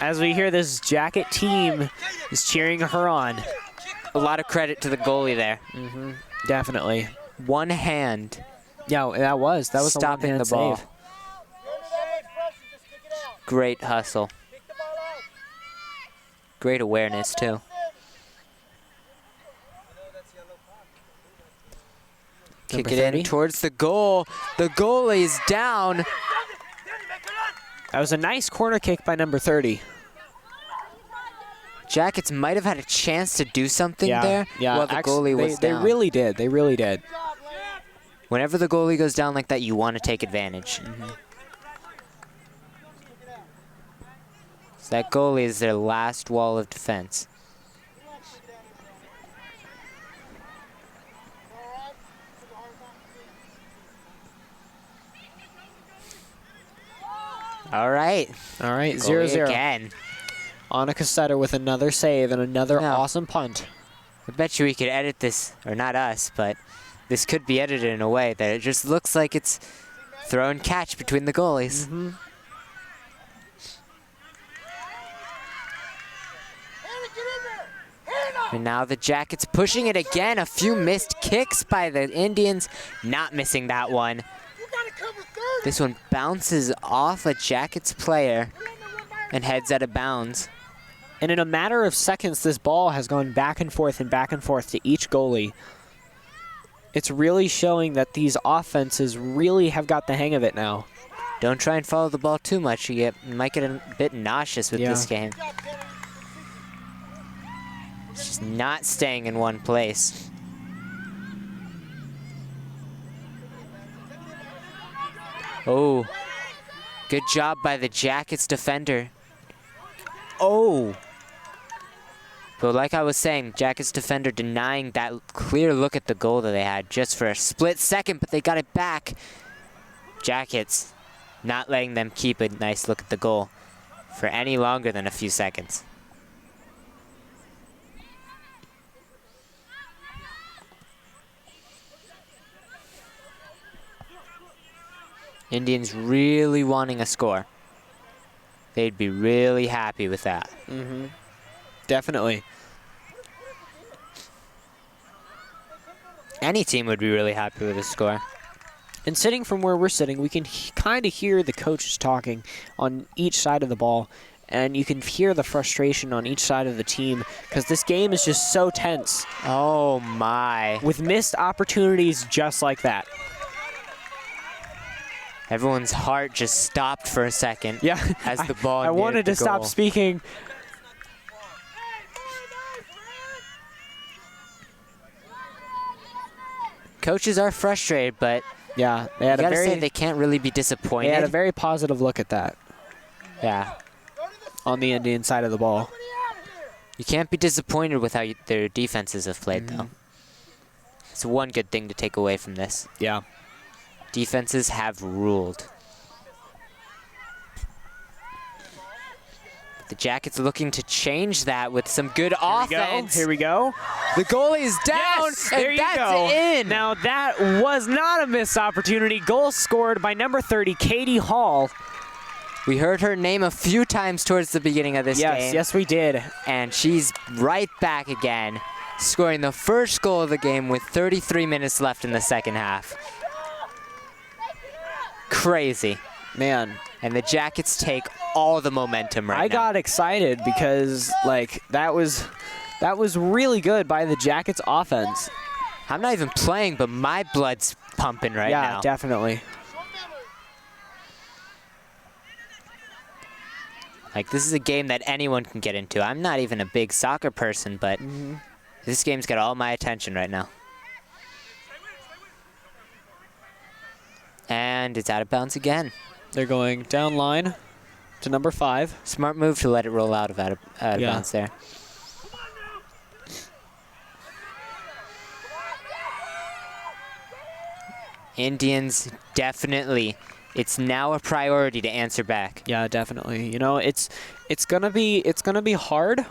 as we hear this Jacket team is cheering her on. A lot of credit to the goalie there. Definitely. One hand Yeah, that was a stopping one-hand the ball. save. Great hustle. Great awareness, too. Kick it in towards the goal. The goalie's down. That was a nice corner kick by number 30. Jackets might have had a chance to do something there. Yeah, while the goalie was they down. really did. They really did. Whenever the goalie goes down like that, you want to take advantage. So that goalie is their last wall of defense. All right. All right, Goalie 0-0. again. Annika Sutter with another save and another No. awesome punt. I bet you we could edit this, or not us, but this could be edited in a way that it just looks like it's throw and catch between the goalies. And now the Jackets pushing it again. A few missed kicks by the Indians. Not missing that one. This one bounces off a Jackets player and heads out of bounds. And in a matter of seconds, this ball has gone back and forth to each goalie. It's really showing that these offenses really have got the hang of it now. Don't try and follow the ball too much. You might get a bit nauseous with this game. It's just not staying in one place. Oh, good job by the Jackets defender. Oh. But like I was saying, Jackets defender denying that clear look at the goal that they had just for a split second, but they got it back. Jackets not letting them keep a nice look at the goal for any longer than a few seconds. Indians really wanting a score. They'd be really happy with that. Definitely. Any team would be really happy with a score. And sitting from where we're sitting, we can kind of hear the coaches talking on each side of the ball. And you can hear the frustration on each side of the team because this game is just so tense. Oh my. With missed opportunities just like that. Everyone's heart just stopped for a second. Yeah. As the ball I neared wanted the to stop goal. speaking. Coaches are frustrated, but Yeah, they had you a gotta say very they can't really be they disappointed. had a very positive look at that Yeah. on the Indian side of the ball. You can't be disappointed with how their defenses have played, though. It's one good thing to take away from this. Yeah. Defenses have ruled. The Jackets looking to change that with some good offense. Here we go. The goalie's down, Yes, there and you that's go. in. Now that was not a missed opportunity. Goal scored by number 30, Katie Hall. We heard her name a few times towards the beginning of this game. Yes, we did. And she's right back again, scoring the first goal of the game with 33 minutes left in the second half. Crazy. Man, And the Jackets take all the momentum right now. I got excited because like that was really good by the Jackets offense. I'm not even playing, but my blood's pumping right now. Yeah, definitely. Like, this is a game that anyone can get into. I'm not even a big soccer person, but this game's got all my attention right now. And it's out of bounds again. They're going down line to number 5. Smart move to let it roll out of bounds there. Indians definitely. It's now a priority to answer back. Yeah, definitely. You know, it's gonna be hard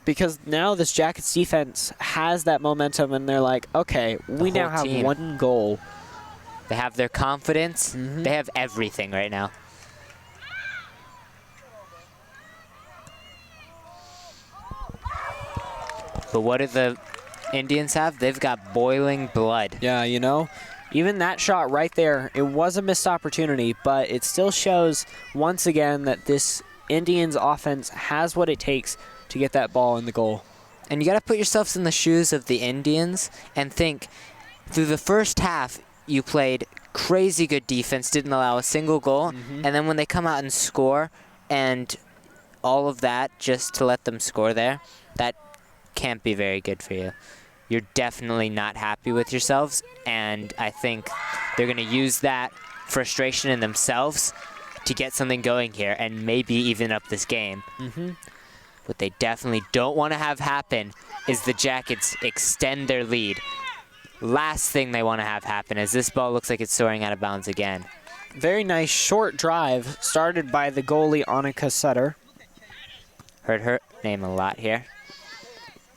because now this Jackets defense has that momentum, and they're like, okay, we now whole have team. one goal. They have their confidence. They have everything right now. But what do the Indians have? They've got boiling blood. Yeah, you know, even that shot right there, it was a missed opportunity, but it still shows once again that this Indians offense has what it takes to get that ball in the goal. And you got to put yourselves in the shoes of the Indians and think, through the first half, you played crazy good defense, didn't allow a single goal, and then when they come out and score and all of that just to let them score there, that can't be very good for you. You're definitely not happy with yourselves, and I think they're going to use that frustration in themselves to get something going here and maybe even up this game. What they definitely don't want to have happen is the Jackets extend their lead. Last thing they want to have happen is this ball looks like it's soaring out of bounds again. Very nice short drive started by the goalie Annika Sutter. Heard her name a lot here.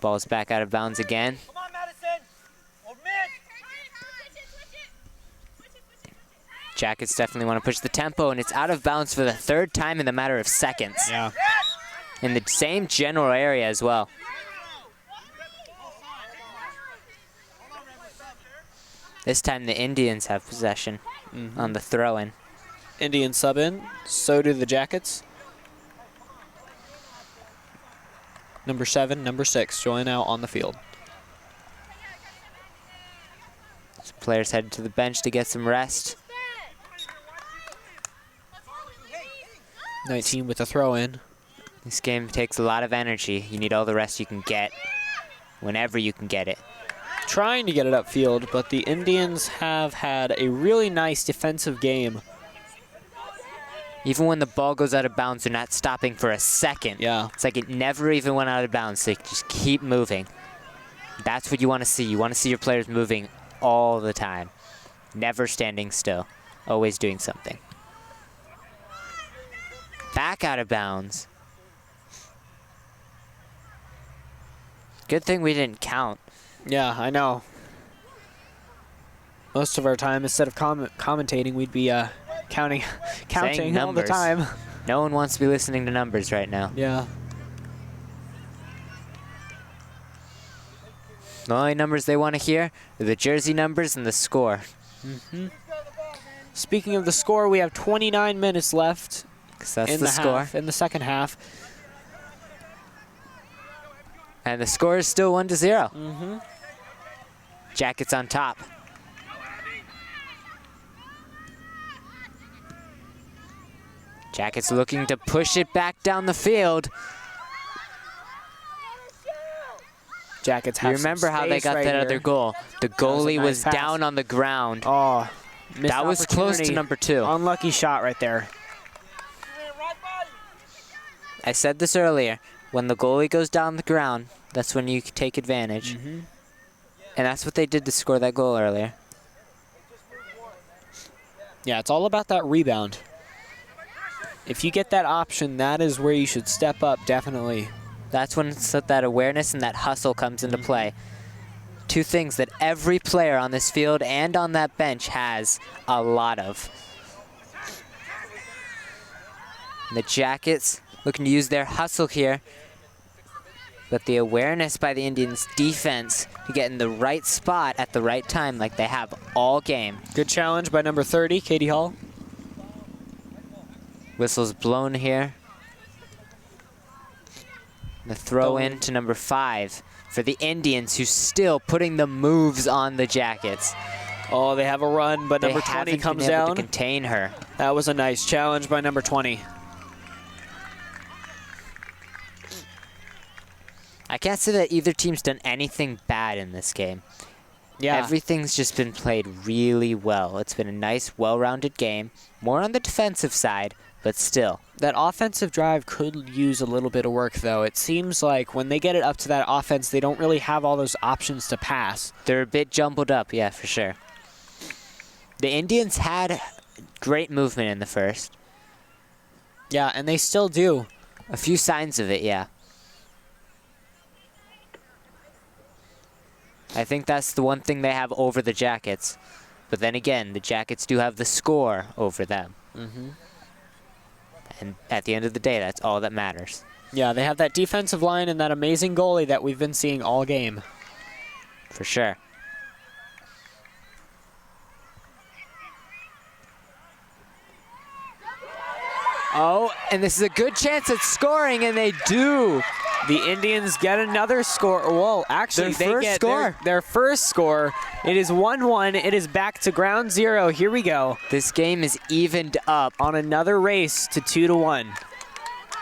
Ball's back out of bounds again. Come on, Madison. Or mid. Jackets definitely want to push the tempo, and it's out of bounds for the third time in the matter of seconds. Yeah. In the same general area as well. This time the Indians have possession on the throw-in. Indian sub in, so do the Jackets. Number 7, number 6 join out on the field. So players headed to the bench to get some rest. 19 with the throw in. This game takes a lot of energy. You need all the rest you can get whenever you can get it. Trying to get it upfield, but the Indians have had a really nice defensive game. Even when the ball goes out of bounds, they're not stopping for a second. Yeah. It's like it never even went out of bounds. They just keep moving. That's what you want to see. You want to see your players moving all the time. Never standing still. Always doing something. Back out of bounds. Good thing we didn't count. Yeah, I know. Most of our time, instead of commentating, we'd be counting all the numbers. time. No one wants to be listening to numbers right now. Yeah. The only numbers they want to hear are the jersey numbers and the score. Speaking of the score, we have 29 minutes left 'Cause that's in the the score. half, in the second half. And the score is still 1-0. Jackets on top. Jackets looking to push it back down the field. Jackets You have some remember how they space got right that here. other goal? The goalie nice was pass. down on the ground. Oh, missed That was close to opportunity. number 2. Unlucky shot right there. I said this earlier. When the goalie goes down the ground, that's when you take advantage. And that's what they did to score that goal earlier. Yeah, it's all about that rebound. If you get that option, that is where you should step up, definitely. That's when that awareness and that hustle comes into play. Two things that every player on this field and on that bench has a lot of. And the Jackets looking to use their hustle here, but the awareness by the Indians defense to get in the right spot at the right time like they have all game. Good challenge by number 30, Katie Hall. Whistle's blown here. The throw in to number 5 for the Indians, who's still putting the moves on the Jackets. Oh, they have a run, but They number 20 haven't comes been able down. to contain her. That was a nice challenge by number 20. I can't say that either team's done anything bad in this game. Yeah. Everything's just been played really well. It's been a nice, well-rounded game. More on the defensive side, but still. That offensive drive could use a little bit of work, though. It seems like when they get it up to that offense, they don't really have all those options to pass. They're a bit jumbled up, yeah, for sure. The Indians had great movement in the first. Yeah, and they still do. A few signs of it, yeah. I think that's the one thing they have over the Jackets. But then again, the Jackets do have the score over them. And at the end of the day, that's all that matters. Yeah, they have that defensive line and that amazing goalie that we've been seeing all game. For sure. Oh, and this is a good chance at scoring, and they do. The Indians get another score. Well, actually, Their they first get score. their first score. It is 1-1. It is back to ground zero. Here we go This game is evened up. on another race to 2-1.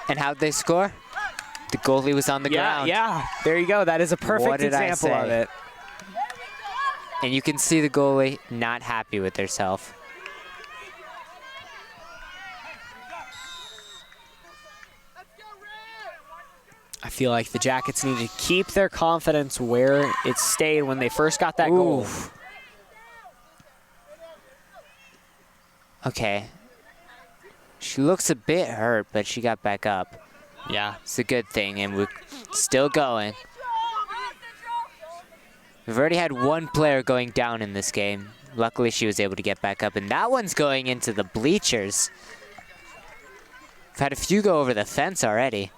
And how'd they score? The goalie was on the ground. Yeah, there you go. That is a perfect What did I example of say? it. And you can see the goalie not happy with herself. I feel like the Jackets need to keep their confidence where it stayed when they first got that goal. Oof. Okay. She looks a bit hurt, but she got back up. Yeah. It's a good thing, and we're still going. We've already had one player going down in this game. Luckily, she was able to get back up, and that one's going into the bleachers. We've had a few go over the fence already.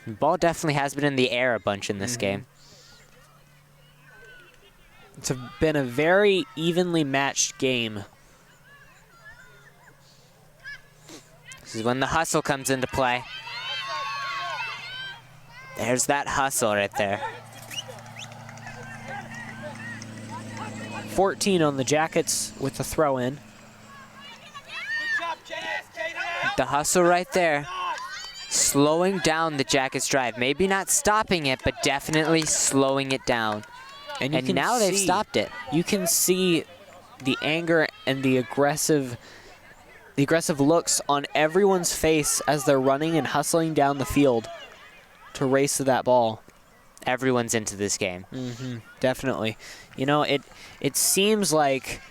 The ball definitely has been in the air a bunch in this game. It's been a very evenly matched game. This is when the hustle comes into play. There's that hustle right there. 14 on the Jackets with the throw-in. The hustle right there. Slowing down the Jackets' drive. Maybe not stopping it, but definitely slowing it down. And And now they've stopped it. You can see the anger and the aggressive looks on everyone's face as they're running and hustling down the field to race to that ball. Everyone's into this game. Definitely. You know, it seems like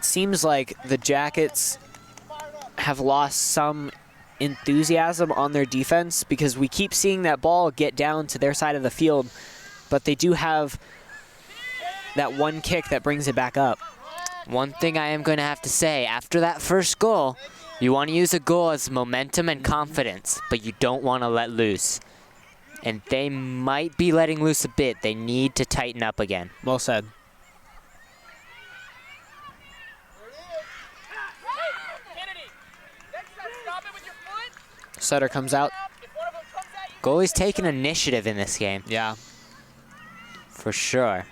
the Jackets have lost some enthusiasm on their defense because we keep seeing that ball get down to their side of the field, but they do have that one kick that brings it back up. One thing I am going to have to say, after that first goal, you want to use a goal as momentum and confidence, but you don't want to let loose. And they might be letting loose a bit. They need to tighten up again. Well said. Sutter comes out. Goalie's taking initiative in this game, Yeah. for sure.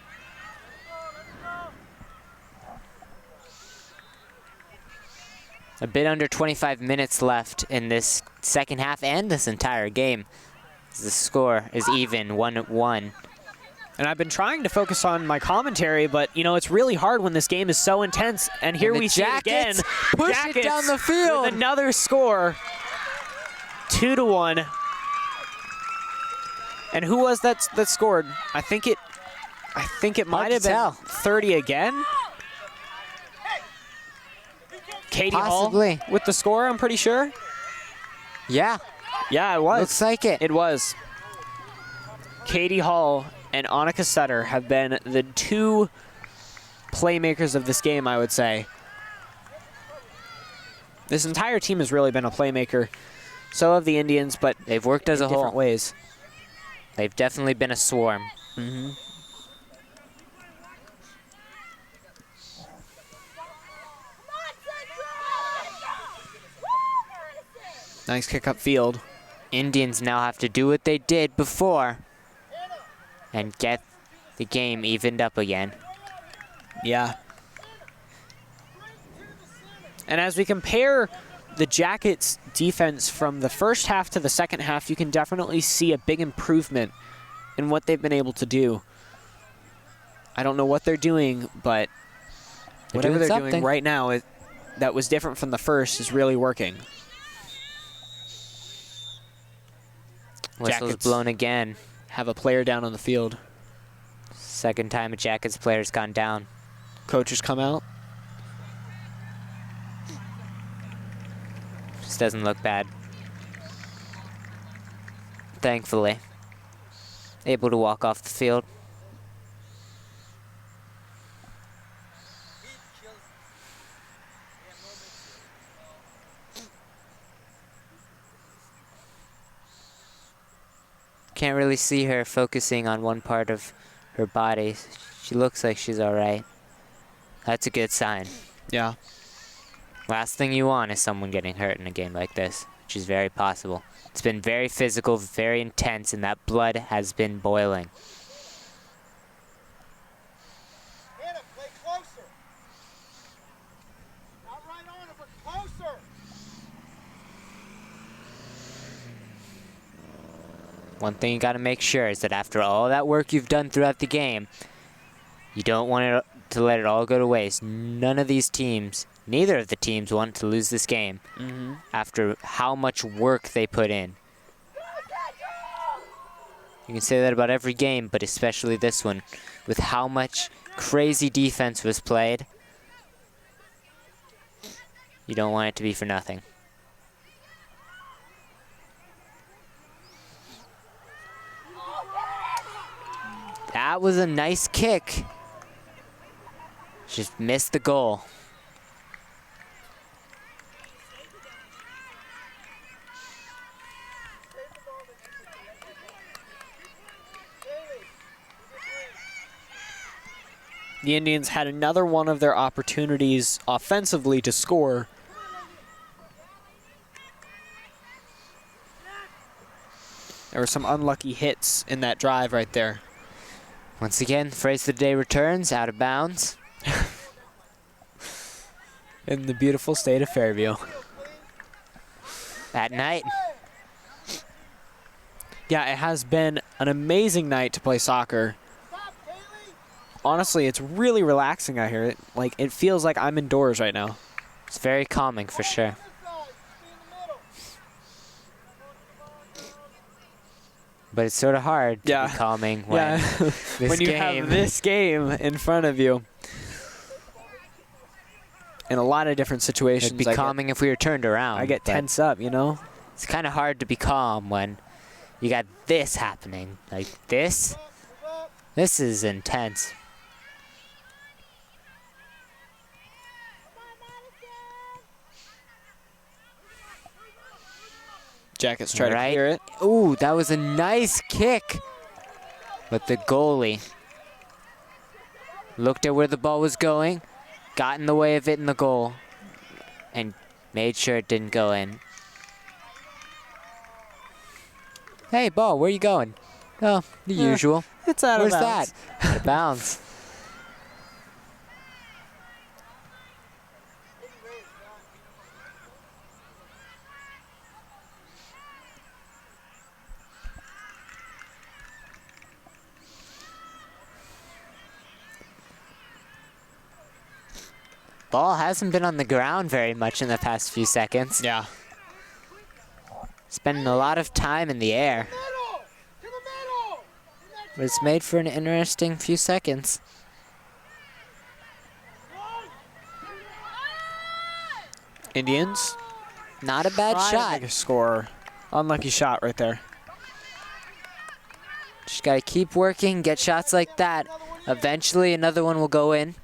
A bit under 25 minutes left in this second half and this entire game. The score is even, 1-1. And I've been trying to focus on my commentary, but, you know, it's really hard when this game is so intense. And here the we see it again. Jackets push it down the field. With another score. 2-1. And who was that scored? I think it might have been tell. 30 again. Katie Possibly. Hall with the score, I'm pretty sure. Yeah, Yeah, it was. looks like it. It was. Katie Hall and Annika Sutter have been the two playmakers of this game, I would say. This entire team has really been a playmaker. So have the Indians, but They've worked as in a different whole. ways. They've definitely been a swarm. Nice kick up field. Indians now have to do what they did before and get the game evened up again. Yeah. And as we compare the Jackets' defense from the first half to the second half, you can definitely see a big improvement in what they've been able to do. I don't know what they're doing, but whatever doing they're something. doing right now that was different from the first is really working. Whistle's Jackets. blown again. Have a player down on the field. Second time a Jackets player's gone down. Coaches come out. This doesn't look bad. Thankfully. Able to walk off the field. Can't really see her focusing on one part of her body. She looks like she's all right. That's a good sign. Yeah. Last thing you want is someone getting hurt in a game like this, which is very possible. It's been very physical, very intense, and that blood has been boiling. Hannah, play closer. Not right on it, but closer. One thing you got to make sure is that after all that work you've done throughout the game, you don't want to let it all go to waste. None of these teams, neither of the teams want to lose this game after how much work they put in. You can say that about every game, but especially this one, with how much crazy defense was played. You don't want it to be for nothing. That was a nice kick. Just missed the goal. The Indians had another one of their opportunities offensively to score. There were some unlucky hits in that drive right there. Once again, phrase of the day returns, out of bounds. In the beautiful state of Fairview. At night. Yeah, it has been an amazing night to play soccer. Honestly, it's really relaxing out here. It feels like I'm indoors right now. It's very calming for sure. But it's sort of hard to be calming when when you have this game in front of you. In a lot of different situations. It'd be calming if we were turned around. I get tense up, you know? It's kind of hard to be calm when you got this happening. Like this. This is intense. Jackets try to clear it. Ooh, that was a nice kick. But the goalie looked at where the ball was going, got in the way of it in the goal, and made sure it didn't go in. Hey, ball, where you going? Oh, the usual. It's out Where's of bounds. that? Out of bounds. Ball hasn't been on the ground very much in the past few seconds. Yeah. Spending a lot of time in the air. But it's made for an interesting few seconds. Indians. Not a bad Try to shot. make a score. Unlucky shot right there. Just gotta keep working, get shots like that. Eventually another one will go in.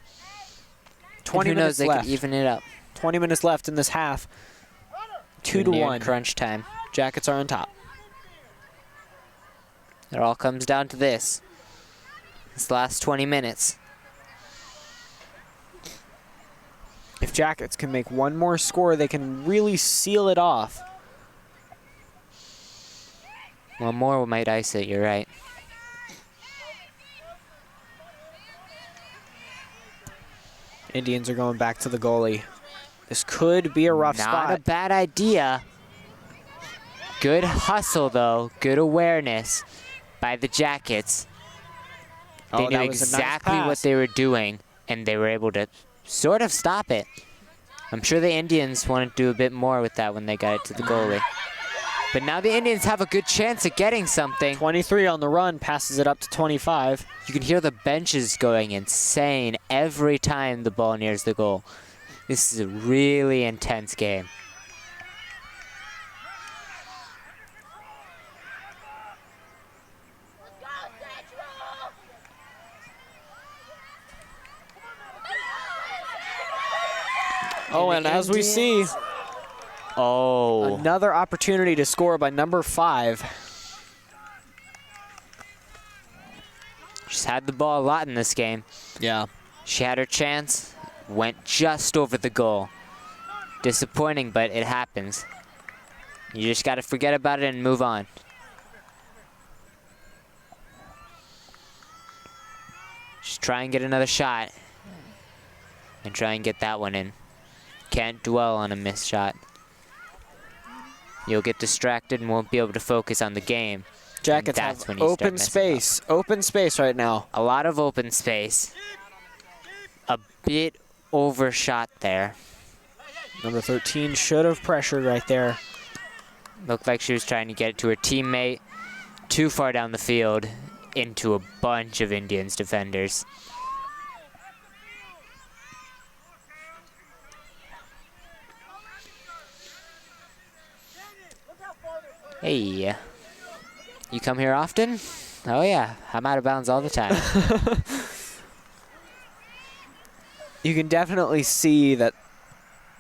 20 and who knows, minutes they left. could even it up. 20 minutes left in this half. 2-1. Crunch time. Jackets are on top. It all comes down to this. This last 20 minutes. If Jackets can make one more score, they can really seal it off. One more might ice it, you're right. Indians are going back to the goalie. This could be a rough spot. Not a bad idea. Good hustle, though. Good awareness by the Jackets. They knew that was a nice exactly what pass. they were doing, and they were able to sort of stop it. I'm sure the Indians wanted to do a bit more with that when they got it to the goalie. But now the Indians have a good chance at getting something. 23 on the run, passes it up to 25. You can hear the benches going insane every time the ball nears the goal. This is a really intense game. Oh, and as we see, Oh. another opportunity to score by number 5. She's had the ball a lot in this game. Yeah. She had her chance, went just over the goal. Disappointing, but it happens. You just got to forget about it and move on. Just try and get another shot. And try and get that one in. Can't dwell on a missed shot. You'll get distracted and won't be able to focus on the game. Jackets That's have when you start open messing space. Open space right now. A lot of open space. A bit overshot there. Number 13 should have pressured right there. Looked like she was trying to get it to her teammate. Too far down the field into a bunch of Indians defenders. Hey, you come here often? Oh yeah, I'm out of bounds all the time. You can definitely see that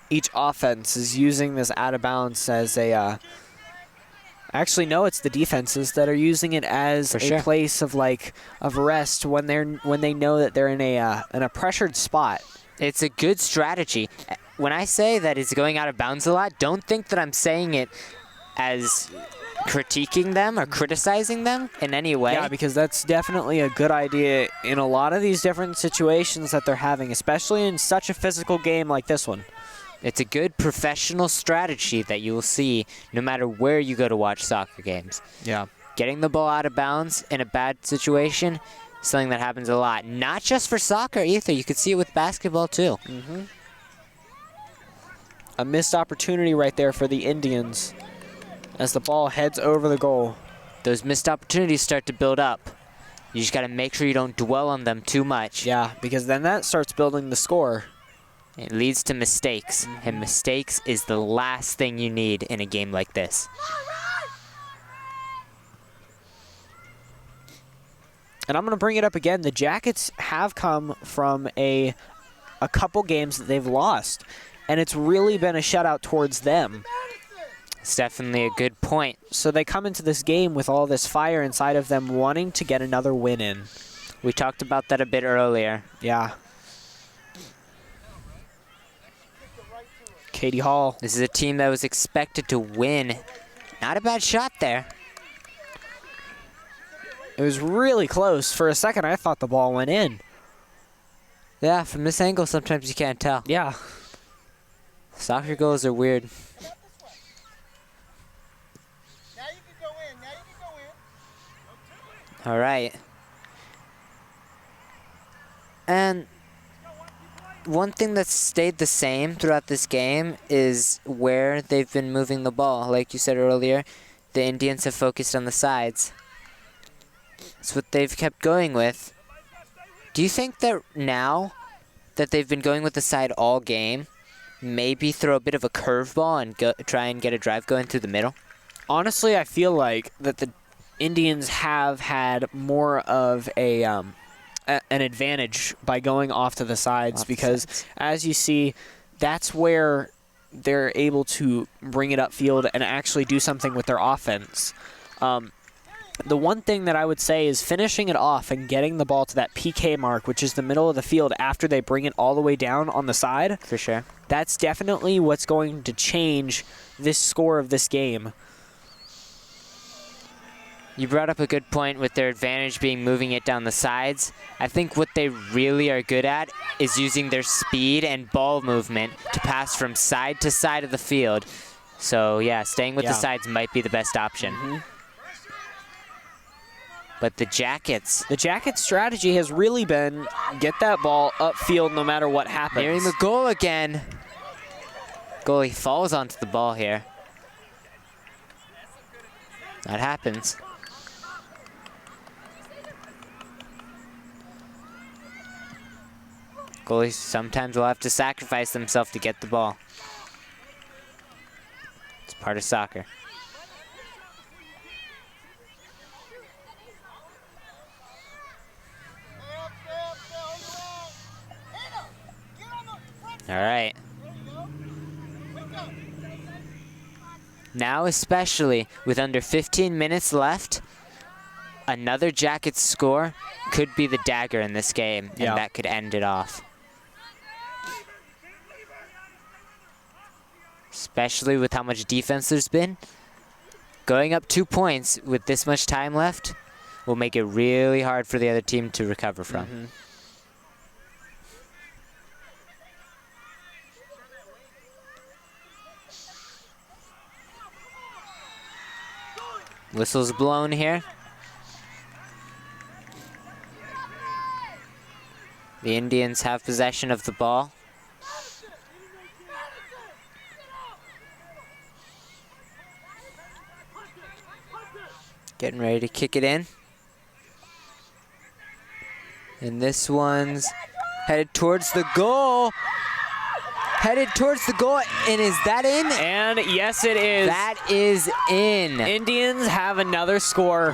each offense is using this out of bounds as a. Actually, no, it's the defenses that are using it as For a sure. place of rest when they know that they're in a pressured spot. It's a good strategy. When I say that it's going out of bounds a lot, don't think that I'm saying it as critiquing them or criticizing them in any way. Yeah, because that's definitely a good idea in a lot of these different situations that they're having, especially in such a physical game like this one. It's a good professional strategy that you will see no matter where you go to watch soccer games. Yeah. Getting the ball out of bounds in a bad situation, something that happens a lot. Not just for soccer either. You could see it with basketball too. Mm-hmm. A missed opportunity right there for the Indians as the ball heads over the goal. Those missed opportunities start to build up. You just got to make sure you don't dwell on them too much. Yeah, because then that starts building the score. It leads to mistakes, and mistakes is the last thing you need in a game like this. And I'm going to bring it up again. The Jackets have come from a couple games that they've lost, and it's really been a shutout towards them. It's definitely a good point. So they come into this game with all this fire inside of them wanting to get another win in. We talked about that a bit earlier. Yeah. Katie Hall. This is a team that was expected to win. Not a bad shot there. It was really close. For a second, I thought the ball went in. Yeah, from this angle, sometimes you can't tell. Yeah. Soccer goals are weird. Now you can go in. Now you can go in. All right. And one thing that's stayed the same throughout this game is where they've been moving the ball. Like you said earlier, the Indians have focused on the sides. That's what they've kept going with. Do you think that now that they've been going with the side all game, maybe throw a bit of a curveball and try and get a drive going through the middle? Honestly, I feel like that the Indians have had more of an advantage by going off to the sides because, as you see, that's where they're able to bring it upfield and actually do something with their offense. The one thing that I would say is finishing it off and getting the ball to that PK mark, which is the middle of the field after they bring it all the way down on the side. For sure. That's definitely what's going to change this score of this game. You brought up a good point with their advantage being moving it down the sides. I think what they really are good at is using their speed and ball movement to pass from side to side of the field. So, yeah, staying with the sides might be the best option. Mm-hmm. But the Jackets. The Jackets' strategy has really been get that ball upfield no matter what happens. Nearing the goal again. Goalie falls onto the ball here. That happens. Goalies sometimes will have to sacrifice themselves to get the ball. It's part of soccer. All right. Now especially with under 15 minutes left, another Jackets score could be the dagger in this game, and Yeah. that could end it off. Especially with how much defense there's been. Going up 2 points with this much time left will make it really hard for the other team to recover from. Whistle's blown here. The Indians have possession of the ball. Getting ready to kick it in. And this one's headed towards the goal. Headed towards the goal, and is that in? And yes, it is. That is in. Indians have another score.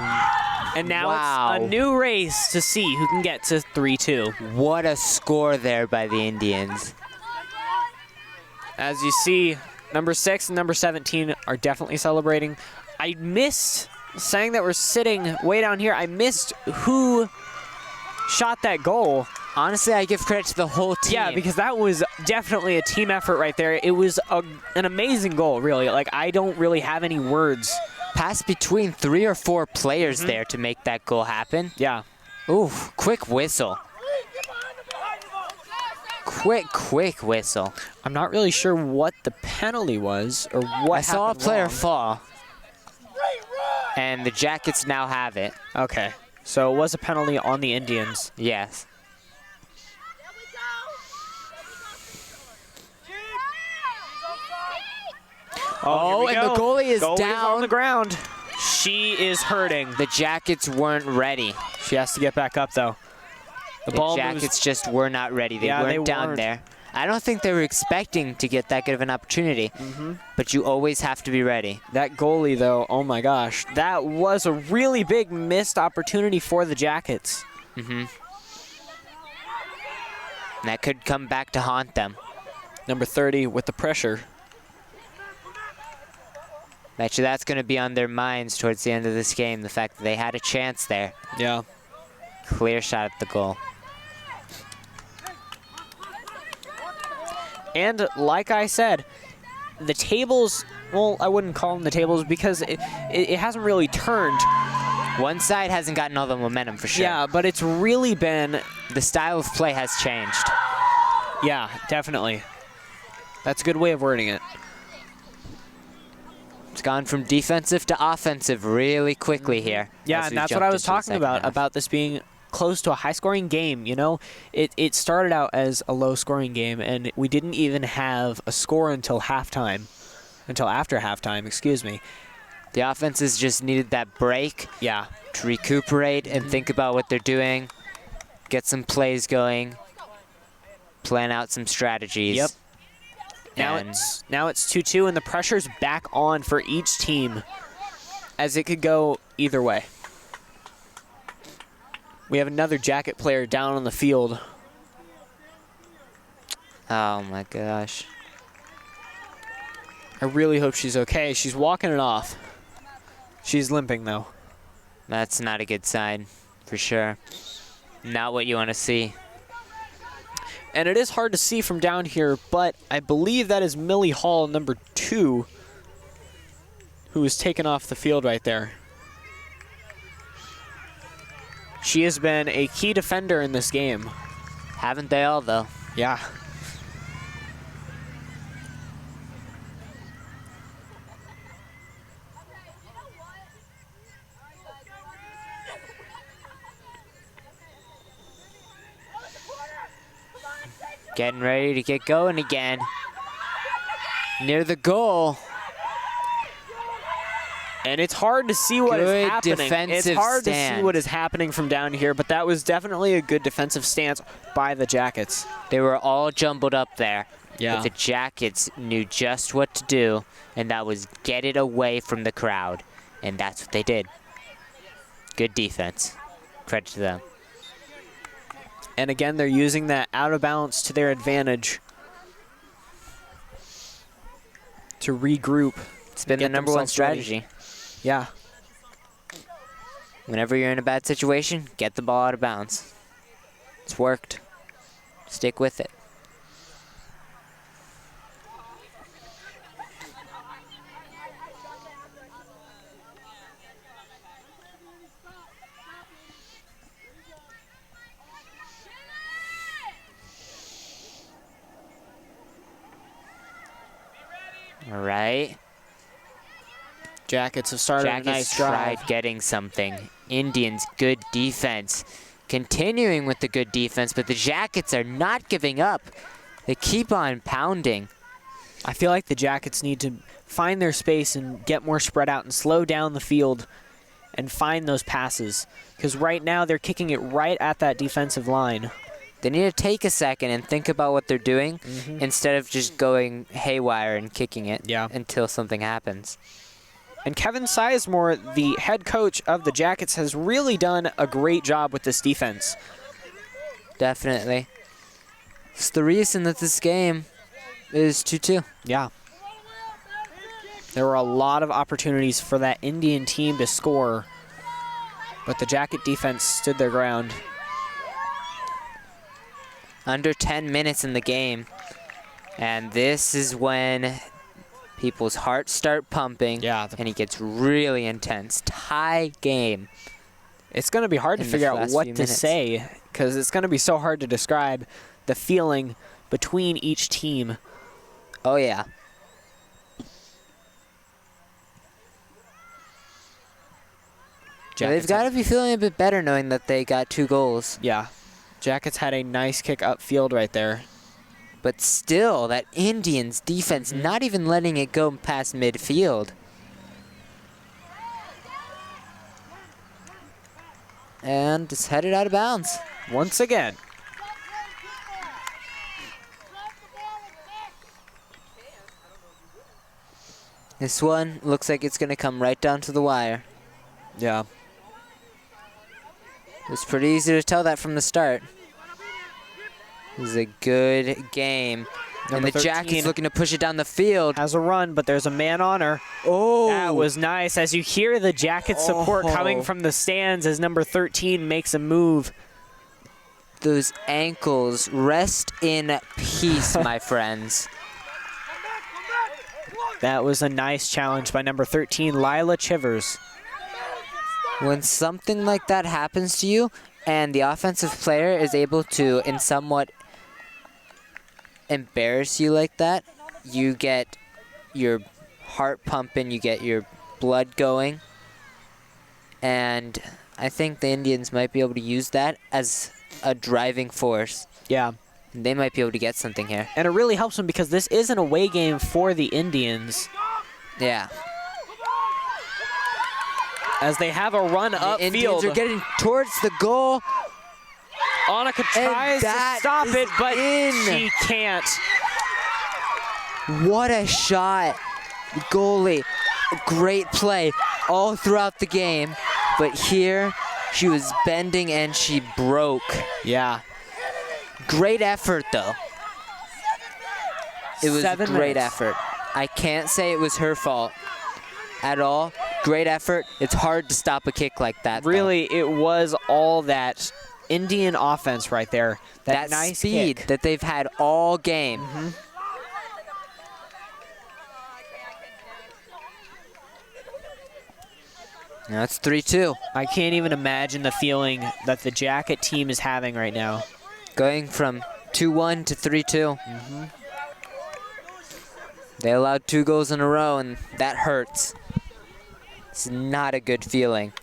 And now Wow. it's a new race to see who can get to 3-2. What a score there by the Indians. As you see, number 6 and number 17 are definitely celebrating. I missed, saying that we're sitting way down here, I missed who shot that goal. Honestly, I give credit to the whole team. Yeah, because that was definitely a team effort right there. It was an amazing goal, really. Like, I don't really have any words. Pass between 3 or 4 players there to make that goal happen. Yeah. Ooh, quick whistle. Quick whistle. I'm not really sure what the penalty was or what I saw a happened player wrong. fall, and the Jackets now have it. Okay. So it was a penalty on the Indians. Yes. Oh, here we and go. the goalie is Goalie's down. on the ground. She is hurting. The Jackets weren't ready. She has to get back up, though. The The ball Jackets moves. just were not ready. They Yeah, weren't they down weren't. there. I don't think they were expecting to get that good of an opportunity, but you always have to be ready. That goalie, though, oh my gosh. That was a really big missed opportunity for the Jackets. And that could come back to haunt them. Number 30 with the pressure. Bet you that's going to be on their minds towards the end of this game, the fact that they had a chance there. Yeah. Clear shot at the goal. And like I said, the tables, well, I wouldn't call them the tables because it hasn't really turned. One side hasn't gotten all the momentum for sure. Yeah, but it's really been, The style of play has changed. yeah, definitely. That's a good way of wording it. It's gone from defensive to offensive really quickly here. Yeah, as and we've that's what jumped I was into the talking second half. about this being close to a high-scoring game, you know? It started out as a low-scoring game, and we didn't even have a score until halftime. Until after halftime, excuse me. The offenses just needed that break Yeah. to recuperate and think about what they're doing, get some plays going, plan out some strategies. Yep. Now And it's 2-2, and the pressure's back on for each team, as it could go either way. We have another Jacket player down on the field. oh my gosh. I really hope she's okay. She's walking it off. She's limping, though. That's not a good sign, for sure. Not what you want to see. And it is hard to see from down here, but I believe that is Millie Hall, number 2, who is taken off the field right there. She has been a key defender in this game. Haven't they all, though? Yeah. Getting ready to get going again. Near the goal. And it's hard to see what is Good happening. It's defensive hard to see stand. what is happening from down here, but that was definitely a good defensive stance by the Jackets. They were all jumbled up there. Yeah. But the Jackets knew just what to do, and that was get it away from the crowd. And that's what they did. Good defense. Credit to them. And again, they're using that out of balance to their advantage to regroup. It's been Get the number one themselves ready. strategy. Yeah. Whenever you're in a bad situation, get the ball out of bounds. It's worked. Stick with it. All right. Jackets have started a nice drive. Tried getting something. Indians, good defense. Continuing with the good defense, but the Jackets are not giving up. They keep on pounding. I feel like the Jackets need to find their space and get more spread out and slow down the field and find those passes. Because right now they're kicking it right at that defensive line. They need to take a second and think about what they're doing instead of just going haywire and kicking it until something happens. And Kevin Sizemore, the head coach of the Jackets, has really done a great job with this defense. Definitely. It's the reason that this game is 2-2. Yeah. There were a lot of opportunities for that Indian team to score, but the Jacket defense stood their ground. Under 10 minutes in the game, and this is when people's hearts start pumping, and it gets really intense. Tie game. It's going to be hard to figure out what to say, because it's going to be so hard to describe the feeling between each team. Oh, yeah. They've got to be feeling a bit better knowing that they got 2 goals. Yeah. Jackets had a nice kick upfield right there. But still, that Indians defense not even letting it go past midfield. And it's headed out of bounds. Once again. This one looks like it's going to come right down to the wire. Yeah. It was pretty easy to tell that from the start. This is a good game. And the Jackets looking to push it down the field. Has a run, but there's a man on her. Oh! That was nice. As you hear the Jacket support coming from the stands as number 13 makes a move. Those ankles, rest in peace, my friends. That was a nice challenge by number 13, Lila Chivers. When something like that happens to you, and the offensive player is able to, in somewhat, embarrass you like that, you get your heart pumping, you get your blood going, and I think the Indians might be able to use that as a driving force. Yeah. They might be able to get something here. And it really helps them because this is an away game for the Indians. Yeah. As they have a run upfield. The Indians are getting towards the goal. Annika tries to stop it, but she can't. What a shot. Goalie, great play all throughout the game. But here, she was bending and she broke. Yeah. Great effort, though. It was 7 great minutes. effort. I can't say it was her fault at all. Great effort. It's hard to stop a kick like that. Really, it was all that Indian offense right there. That nice speed kick that they've had all game. Now it's 3-2. I can't even imagine the feeling that the Jacket team is having right now. Going from 2-1 to 3-2. They allowed 2 goals in a row, and that hurts. It's not a good feeling.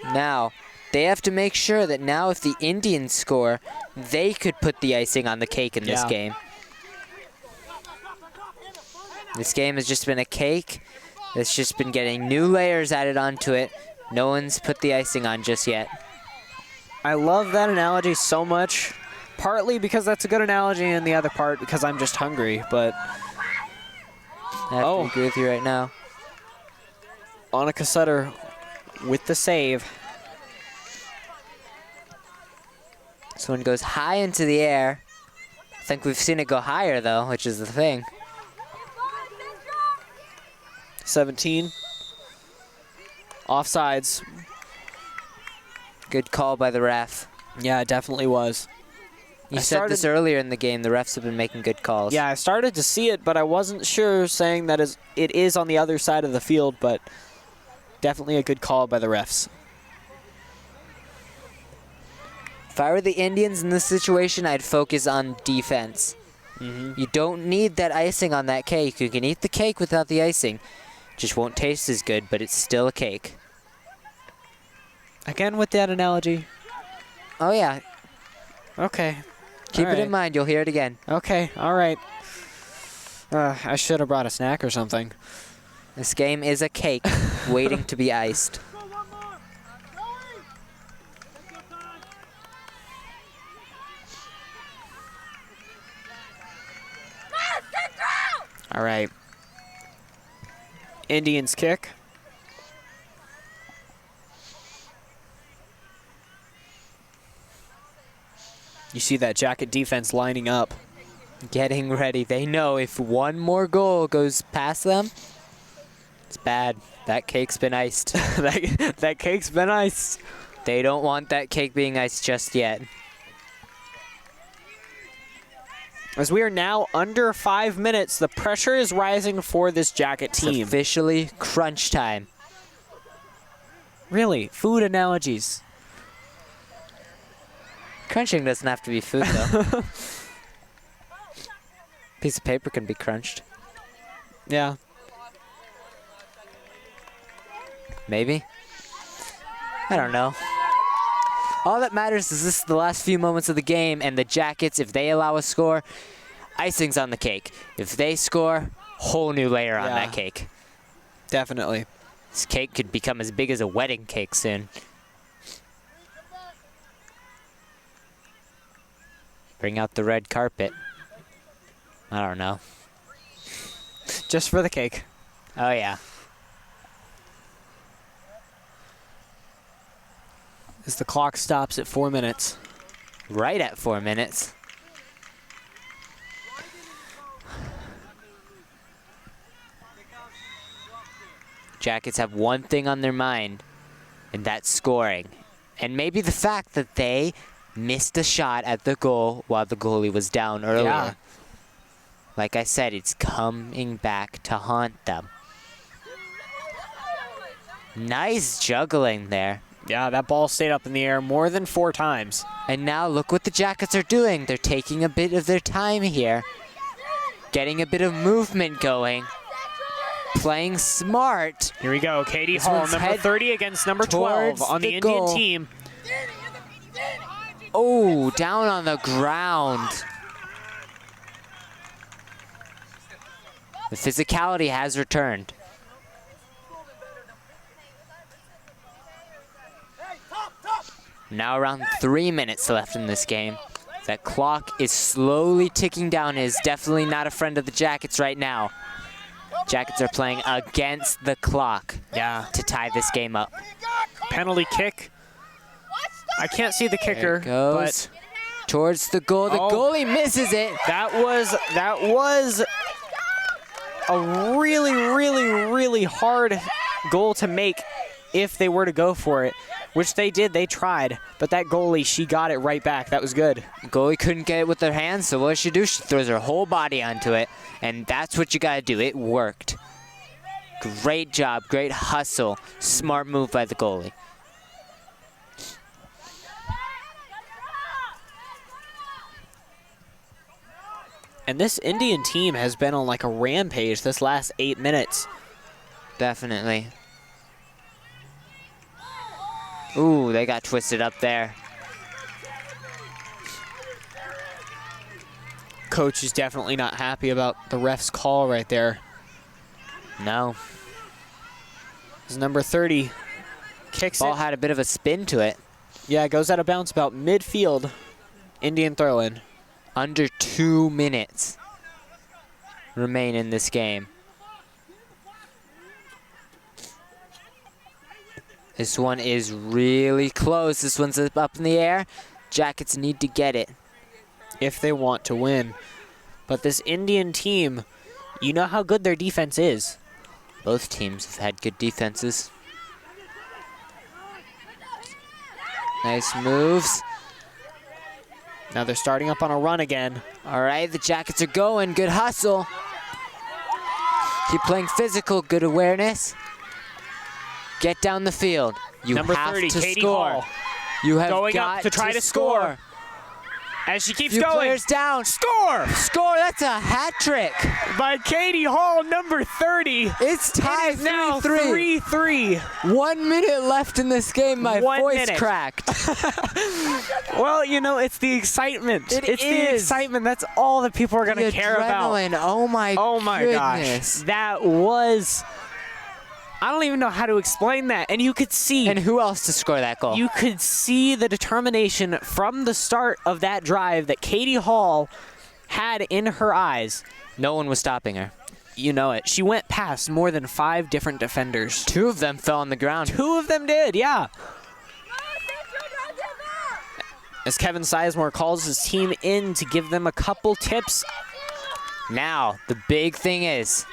Now, they have to make sure that now if the Indians score, they could put the icing on the cake in this game. This game has just been a cake. It's just been getting new layers added onto it. No one's put the icing on just yet. I love that analogy so much. Partly because that's a good analogy, and the other part because I'm just hungry, but... I have to agree with you right now. Annika Sutter with the save. This one goes high into the air. I think we've seen it go higher, though, which is the thing. 17. Offsides. Good call by the ref. Yeah, it definitely was. You said this earlier in the game. The refs have been making good calls. Yeah, I started to see it, but I wasn't sure, saying that it is on the other side of the field, but definitely a good call by the refs. If I were the Indians in this situation, I'd focus on defense. You don't need that icing on that cake. You can eat the cake without the icing. Just won't taste as good, but it's still a cake. Again with that analogy. Oh, yeah. Okay. Keep it in mind. You'll hear it again. Okay, all right. I should have brought a snack or something. This game is a cake waiting to be iced. Go one more. Joey! Take your time. All right. Indians kick. You see that Jacket defense lining up. Getting ready. They know if one more goal goes past them, it's bad. That cake's been iced. that cake's been iced. They don't want that cake being iced just yet. As we are now under 5 minutes, the pressure is rising for this Jacket team. It's officially crunch time. Really, food analogies. Crunching doesn't have to be food, though. Piece of paper can be crunched. Yeah. Maybe. I don't know. All that matters is this is the last few moments of the game, and the Jackets, if they allow a score, icing's on the cake. If they score, whole new layer on that cake. Definitely. This cake could become as big as a wedding cake soon. Bring out the red carpet. I don't know. Just for the cake. Oh, yeah. As the clock stops at 4 minutes. Right at 4 minutes. Jackets have one thing on their mind, and that's scoring. And maybe the fact that they missed a shot at the goal while the goalie was down earlier. Yeah. Like I said, it's coming back to haunt them. Nice juggling there. Yeah, that ball stayed up in the air more than 4 times. And now look what the Jackets are doing. They're taking a bit of their time here. Getting a bit of movement going. Playing smart. Here we go. Katie This Hall, one's number head 30 against number 12 towards on the the Indian goal. team. Oh, down on the ground. The physicality has returned. Now around 3 minutes left in this game. That clock is slowly ticking down. It is definitely not a friend of the Jackets right now. Jackets are playing against the clock to tie this game up. Penalty kick. I can't see the kicker, There it goes. but Towards the goal. The goalie misses it. that was a really, really, really hard goal to make if they were to go for it, which they did. They tried, but that goalie, she got it right back. That was good. Goalie couldn't get it with her hands, so what does she do? She throws her whole body onto it, and that's what you gotta do. It worked. Great job, great hustle, smart move by the goalie. And this Indian team has been on like a rampage this last 8 minutes. Definitely. Ooh, they got twisted up there. Coach is definitely not happy about the ref's call right there. No. His number 30 kicks Ball it. had a bit of a spin to it. Yeah, it goes out of bounds about midfield. Indian throw-in. Under 2 minutes remain in this game. This one is really close. This one's up in the air. Jackets need to get it. If they want to win. But this Indian team, you know how good their defense is. Both teams have had good defenses. Nice moves. Now they're starting up on a run again. All right, the Jackets are going. Good hustle. Keep playing physical. Good awareness. Get down the field. You Number have 30, to Katie score. Hall. You have Going got up to try to score. As she keeps Few going. players down. Score! Score. That's a hat trick. By Katie Hall, number 30. It's tied It is now 3-3. 3-3. 1 minute left in this game. My 1 voice minute. cracked. Well, you know, it's the excitement. It's the excitement. That's all that people are going to The care about. adrenaline. Oh my gosh. goodness. That was... I don't even know how to explain that. And you could see... And who else to score that goal? You could see the determination from the start of that drive that Katie Hall had in her eyes. No one was stopping her. You know it. She went past more than 5 different defenders. 2 of them fell on the ground. 2 of them did, yeah. As Kevin Sizemore calls his team in to give them a couple tips. Now, the big thing is,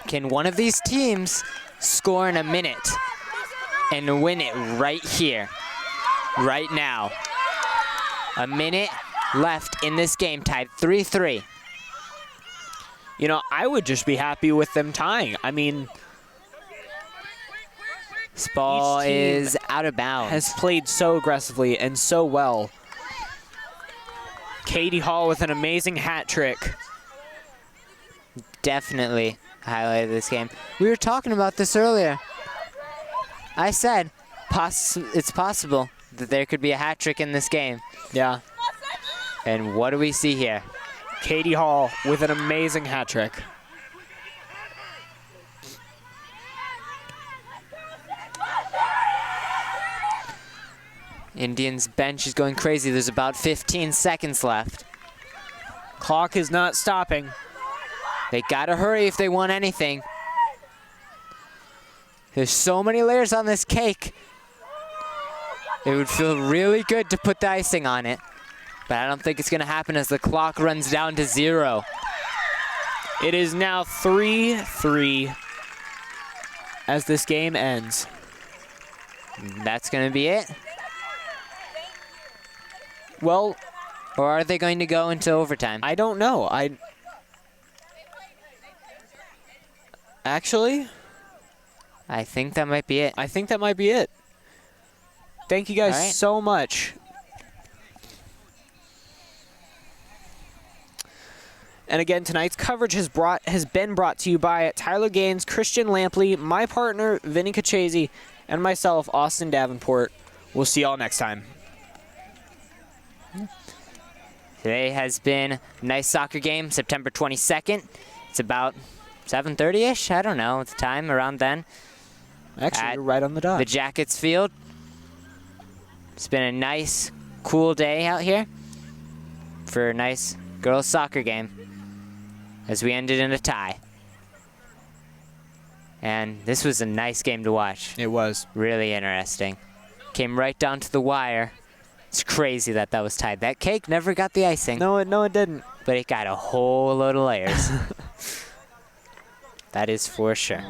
can one of these teams score in a minute and win it right here, right now? A minute left in this game, tied 3-3. You know, I would just be happy with them tying. I mean, This ball each team is out of bounds. has played so aggressively and so well. Katie Hall with an amazing hat trick. Definitely highlighted this game. We were talking about this earlier. I said it's possible that there could be a hat trick in this game. Yeah. And what do we see here? Katie Hall with an amazing hat trick. Indians bench is going crazy. There's about 15 seconds left. Clock is not stopping. They gotta hurry if they want anything. There's so many layers on this cake. It would feel really good to put the icing on it, but I don't think it's gonna happen as the clock runs down to 0. It is now 3-3 as this game ends. That's gonna be it? Well, Or are they going to go into overtime? I don't know. Actually, I think that might be it. I think that might be it. Thank you guys All right. so much. And again, tonight's coverage has been brought to you by Tyler Gaines, Christian Lampley, my partner, Vinny Cachese, and myself, Austin Davenport. We'll see y'all next time. Today has been a nice soccer game, September 22nd. It's about 7:30-ish, I don't know, it's time around then. Actually, At you're right on the dot. The Jackets field. It's been a nice, cool day out here for a nice girls soccer game as we ended in a tie. And this was a nice game to watch. It was. Really interesting. Came right down to the wire. It's crazy that that was tied. That cake never got the icing, No, it didn't. but it got a whole load of layers. That is for sure.